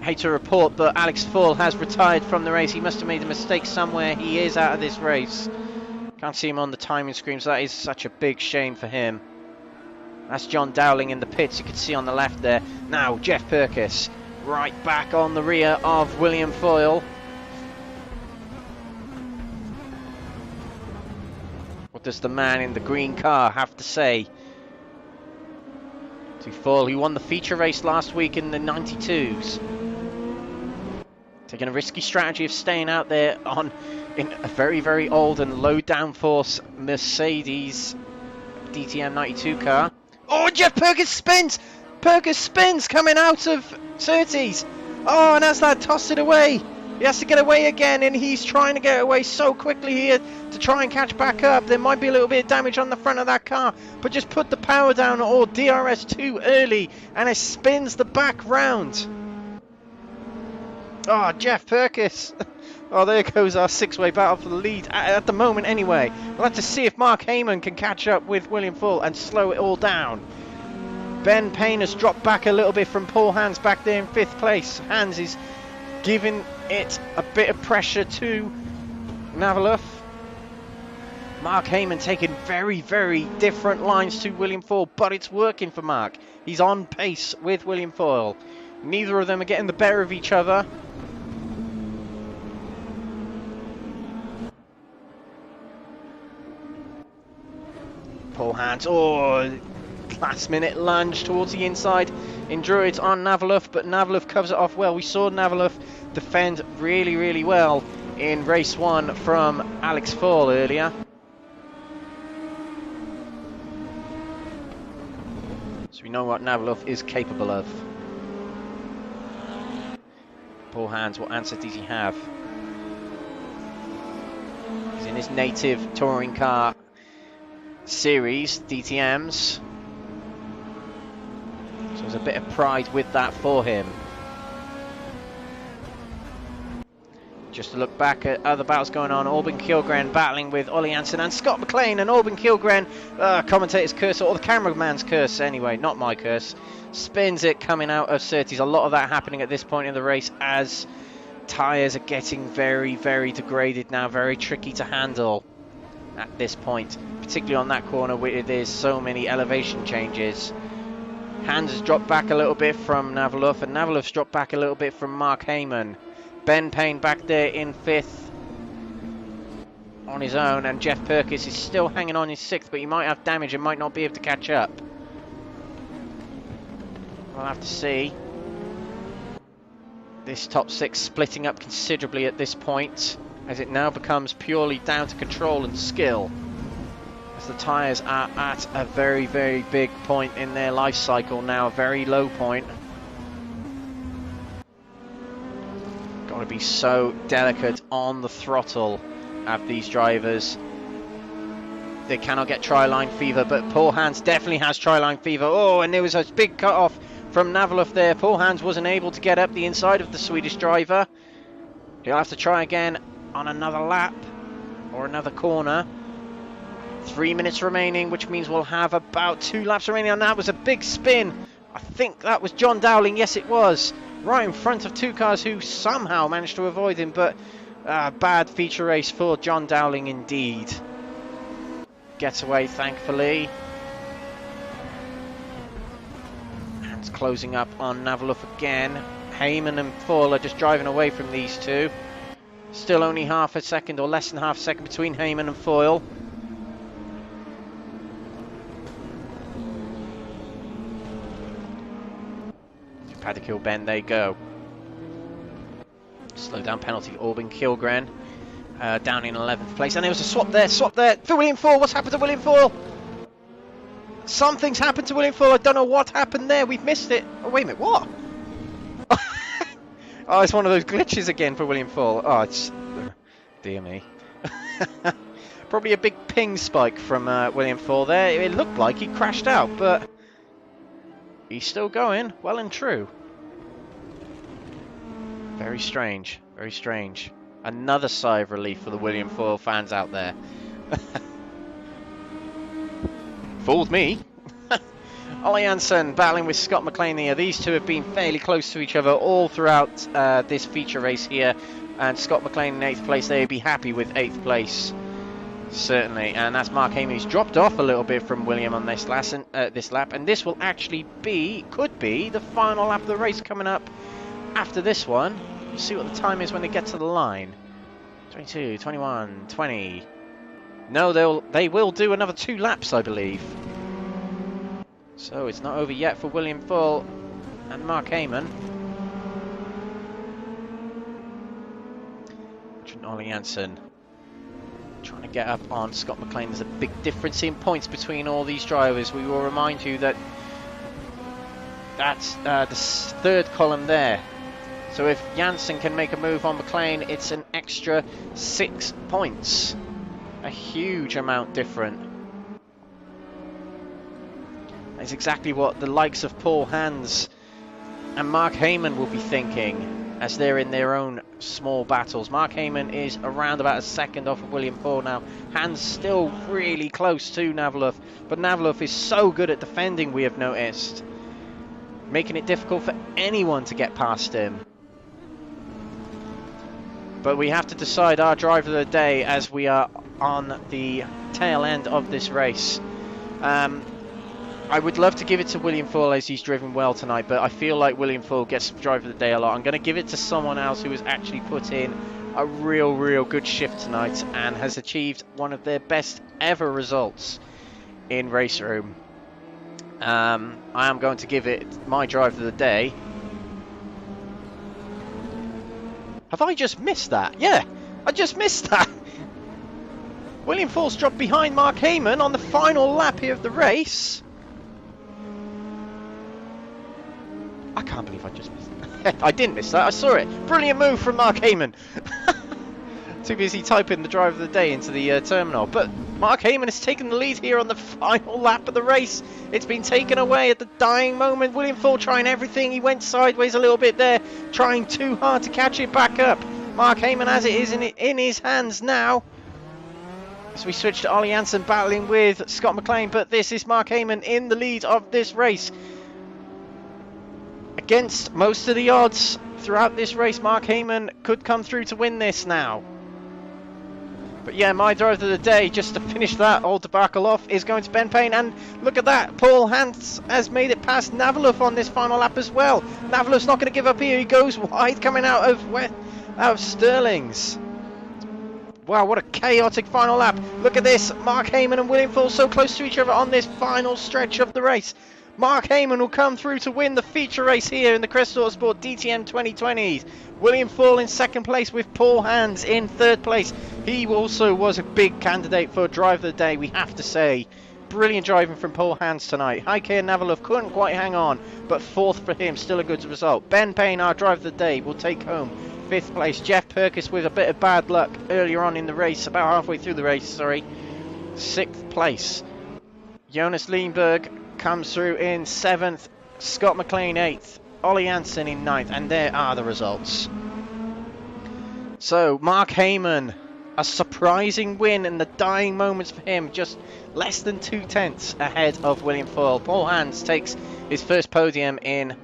S1: Hate to report, but Alex Foyle has retired from the race. He must have made a mistake somewhere. He is out of this race. Can't see him on the timing screen, so that is such a big shame for him. That's John Dowling in the pits, you can see on the left there. Now, Jeff Purkis, right back on the rear of William Foyle. What does the man in the green car have to say to Foyle, who won the feature race last week in the 92s? Taking a risky strategy of staying out there in a very, very old and low downforce Mercedes DTM 92 car. Oh, Jeff Purkis spins! Purkis spins coming out of Surtees. Oh, and Aslan tossed it away. He has to get away again, and he's trying to get away so quickly here to try and catch back up. There might be a little bit of damage on the front of that car, but just put the power down or DRS too early, and it spins the back round. Oh, Jeff Purkis. Oh, there goes our six-way battle for the lead, at the moment anyway. We'll have to see if Mark Heyman can catch up with William Foyle and slow it all down. Ben Payne has dropped back a little bit from Paul Hans back there in fifth place. Hans is giving it a bit of pressure to Navalov. Mark Heyman taking very, very different lines to William Foyle, but it's working for Mark. He's on pace with William Foyle. Neither of them are getting the better of each other. Paul Hans, oh, last minute lunge towards the inside in Druids on Navaluf, but Navaluf covers it off well. We saw Navaluf defend really well in race 1 from Alex Foyle earlier. So we know what Navaluf is capable of. Paul Hans, what answer does he have? He's in his native touring car series, DTMs. So there's a bit of pride with that for him. Just to look back at other battles going on, Albin Kilgren battling with Ollie Hansen and Scott McLean, and Albin Kilgren, commentator's curse, or the cameraman's curse anyway, not my curse, spins it coming out of Surtees. A lot of that happening at this point in the race as tyres are getting very degraded now, very tricky to handle at this point, particularly on that corner where there's so many elevation changes. Hans has dropped back a little bit from Navaluf, and Navaluf's dropped back a little bit from Mark Heyman. Ben Payne back there in 5th on his own, and Jeff Perkins is still hanging on in 6th, but he might have damage and might not be able to catch up. We'll have to see. This top 6 splitting up considerably at this point, as it now becomes purely down to control and skill, as the tyres are at a very big point in their life cycle now, a very low point. Got to be so delicate on the throttle of these drivers. They cannot get tri-line fever, but Paul Hans definitely has tri-line fever. Oh, and there was a big cut-off from Navaluf there. Paul Hans wasn't able to get up the inside of the Swedish driver. He'll have to try again on another lap or another corner. 3 minutes remaining, which means we'll have about 2 laps remaining, and that was a big spin. I think that was John Dowling. Yes, it was. Right in front of 2 cars who somehow managed to avoid him, but bad feature race for John Dowling indeed. Gets away, thankfully. And closing up on Navaluf again. Heyman and Foyle are just driving away from these two. Still only half a second or less than half a second between Heyman and Foyle. Paddock Bend, they go. Slow down penalty for Albin Kilgren. Down in 11th place. And there was a swap there for William Foyle. What's happened to William Foyle? Something's happened to William Foyle. I don't know what happened there. We've missed it. Oh, wait a minute. What? Oh, it's one of those glitches again for William Foyle. Oh, it's... dear me. Probably a big ping spike from William Foyle there. It looked like he crashed out, but... he's still going, well and true. Very strange, very strange. Another sigh of relief for the William Foyle fans out there. Fooled me. Ollie Hansen battling with Scott McLean here. These two have been fairly close to each other all throughout this feature race here. And Scott McLean in 8th place, they'd be happy with 8th place. Certainly, and that's Mark Heyman. He's dropped off a little bit from William on this lap, and this will actually be, could be, the final lap of the race coming up after this one. We'll see what the time is when they get to the line. 22, 21, 20. No, they will do another 2 laps, I believe. So it's not over yet for William Foyle and Mark Heyman. Ollie Hansen trying to get up on Scott McLean. There's a big difference in points between all these drivers. We will remind you that that's the 3rd column there. So if Janssen can make a move on McLean, it's an extra 6 points. A huge amount different. That's exactly what the likes of Paul Hans and Mark Heyman will be thinking as they're in their own small battles. Mark Heyman is around about a second off of William Foyle now. Hans still really close to Navaluf, but Navaluf is so good at defending, we have noticed, making it difficult for anyone to get past him. But we have to decide our driver of the day as we are on the tail end of this race. I would love to give it to William Foyle as he's driven well tonight, but I feel like William Foyle gets driver of the day a lot. I'm going to give it to someone else who has actually put in a real good shift tonight and has achieved one of their best ever results in Raceroom. I am going to give it my drive of the day. Have I just missed that? Yeah, I just missed that. William Foyle dropped behind Mark Heyman on the final lap here of the race. I can't believe I just missed that. I didn't miss that, I saw it. Brilliant move from Mark Heyman. Too busy typing the drive of the day into the terminal. But Mark Heyman has taken the lead here on the final lap of the race. It's been taken away at the dying moment. William Foyle trying everything. He went sideways a little bit there, trying too hard to catch it back up. Mark Heyman has it in his hands now. So we switch to Ollie Hansen battling with Scott McLean, but this is Mark Heyman in the lead of this race. Against most of the odds throughout this race, Mark Heyman could come through to win this now. But yeah, my drive of the day, just to finish that old debacle off, is going to Ben Payne. And look at that, Paul Hans has made it past Navalov on this final lap as well. Navalov's not going to give up here. He goes wide coming out of Sterling's. Wow, what a chaotic final lap. Look at this. Mark Heyman and William Foyle so close to each other on this final stretch of the race. Mark Heyman will come through to win the feature race here in the Crest Autosport DTM 2020. William Foyle in second place with Paul Hans in third place. He also was a big candidate for drive of the day, we have to say. Brilliant driving from Paul Hans tonight. Heike and Navalov couldn't quite hang on, but fourth for him, still a good result. Ben Payne, our drive of the day, will take home fifth place. Jeff Perkis with a bit of bad luck earlier on in the race, about halfway through the race, sorry. Sixth place. Jonas Leenberg comes through in seventh. Scott McLean eighth. Ollie Hansen in ninth. And there are the results. So, Mark Heyman, a surprising win in the dying moments for him. Just less than 2/10 ahead of William Foyle. Paul Hans takes his first podium in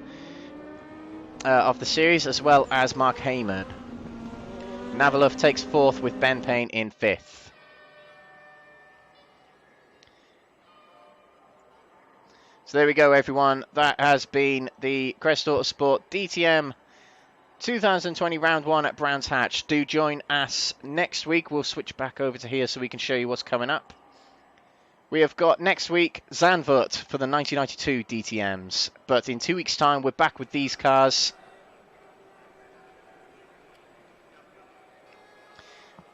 S1: of the series, as well as Mark Heyman. Navalov takes fourth with Ben Payne in fifth. So there we go, everyone. That has been the Crest Autosport DTM 2020 Round 1 at Brands Hatch. Do join us next week. We'll switch back over to here so we can show you what's coming up. We have got next week Zandvoort for the 1992 DTMs. But in 2 weeks' time, we're back with these cars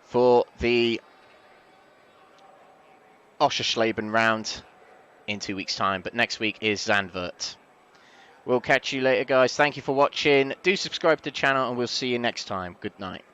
S1: for the Oschersleben round in 2 weeks' time. But next week is Zandvoort. We'll catch you later, guys. Thank you for watching. Do subscribe to the channel, and we'll see you next time. Good night.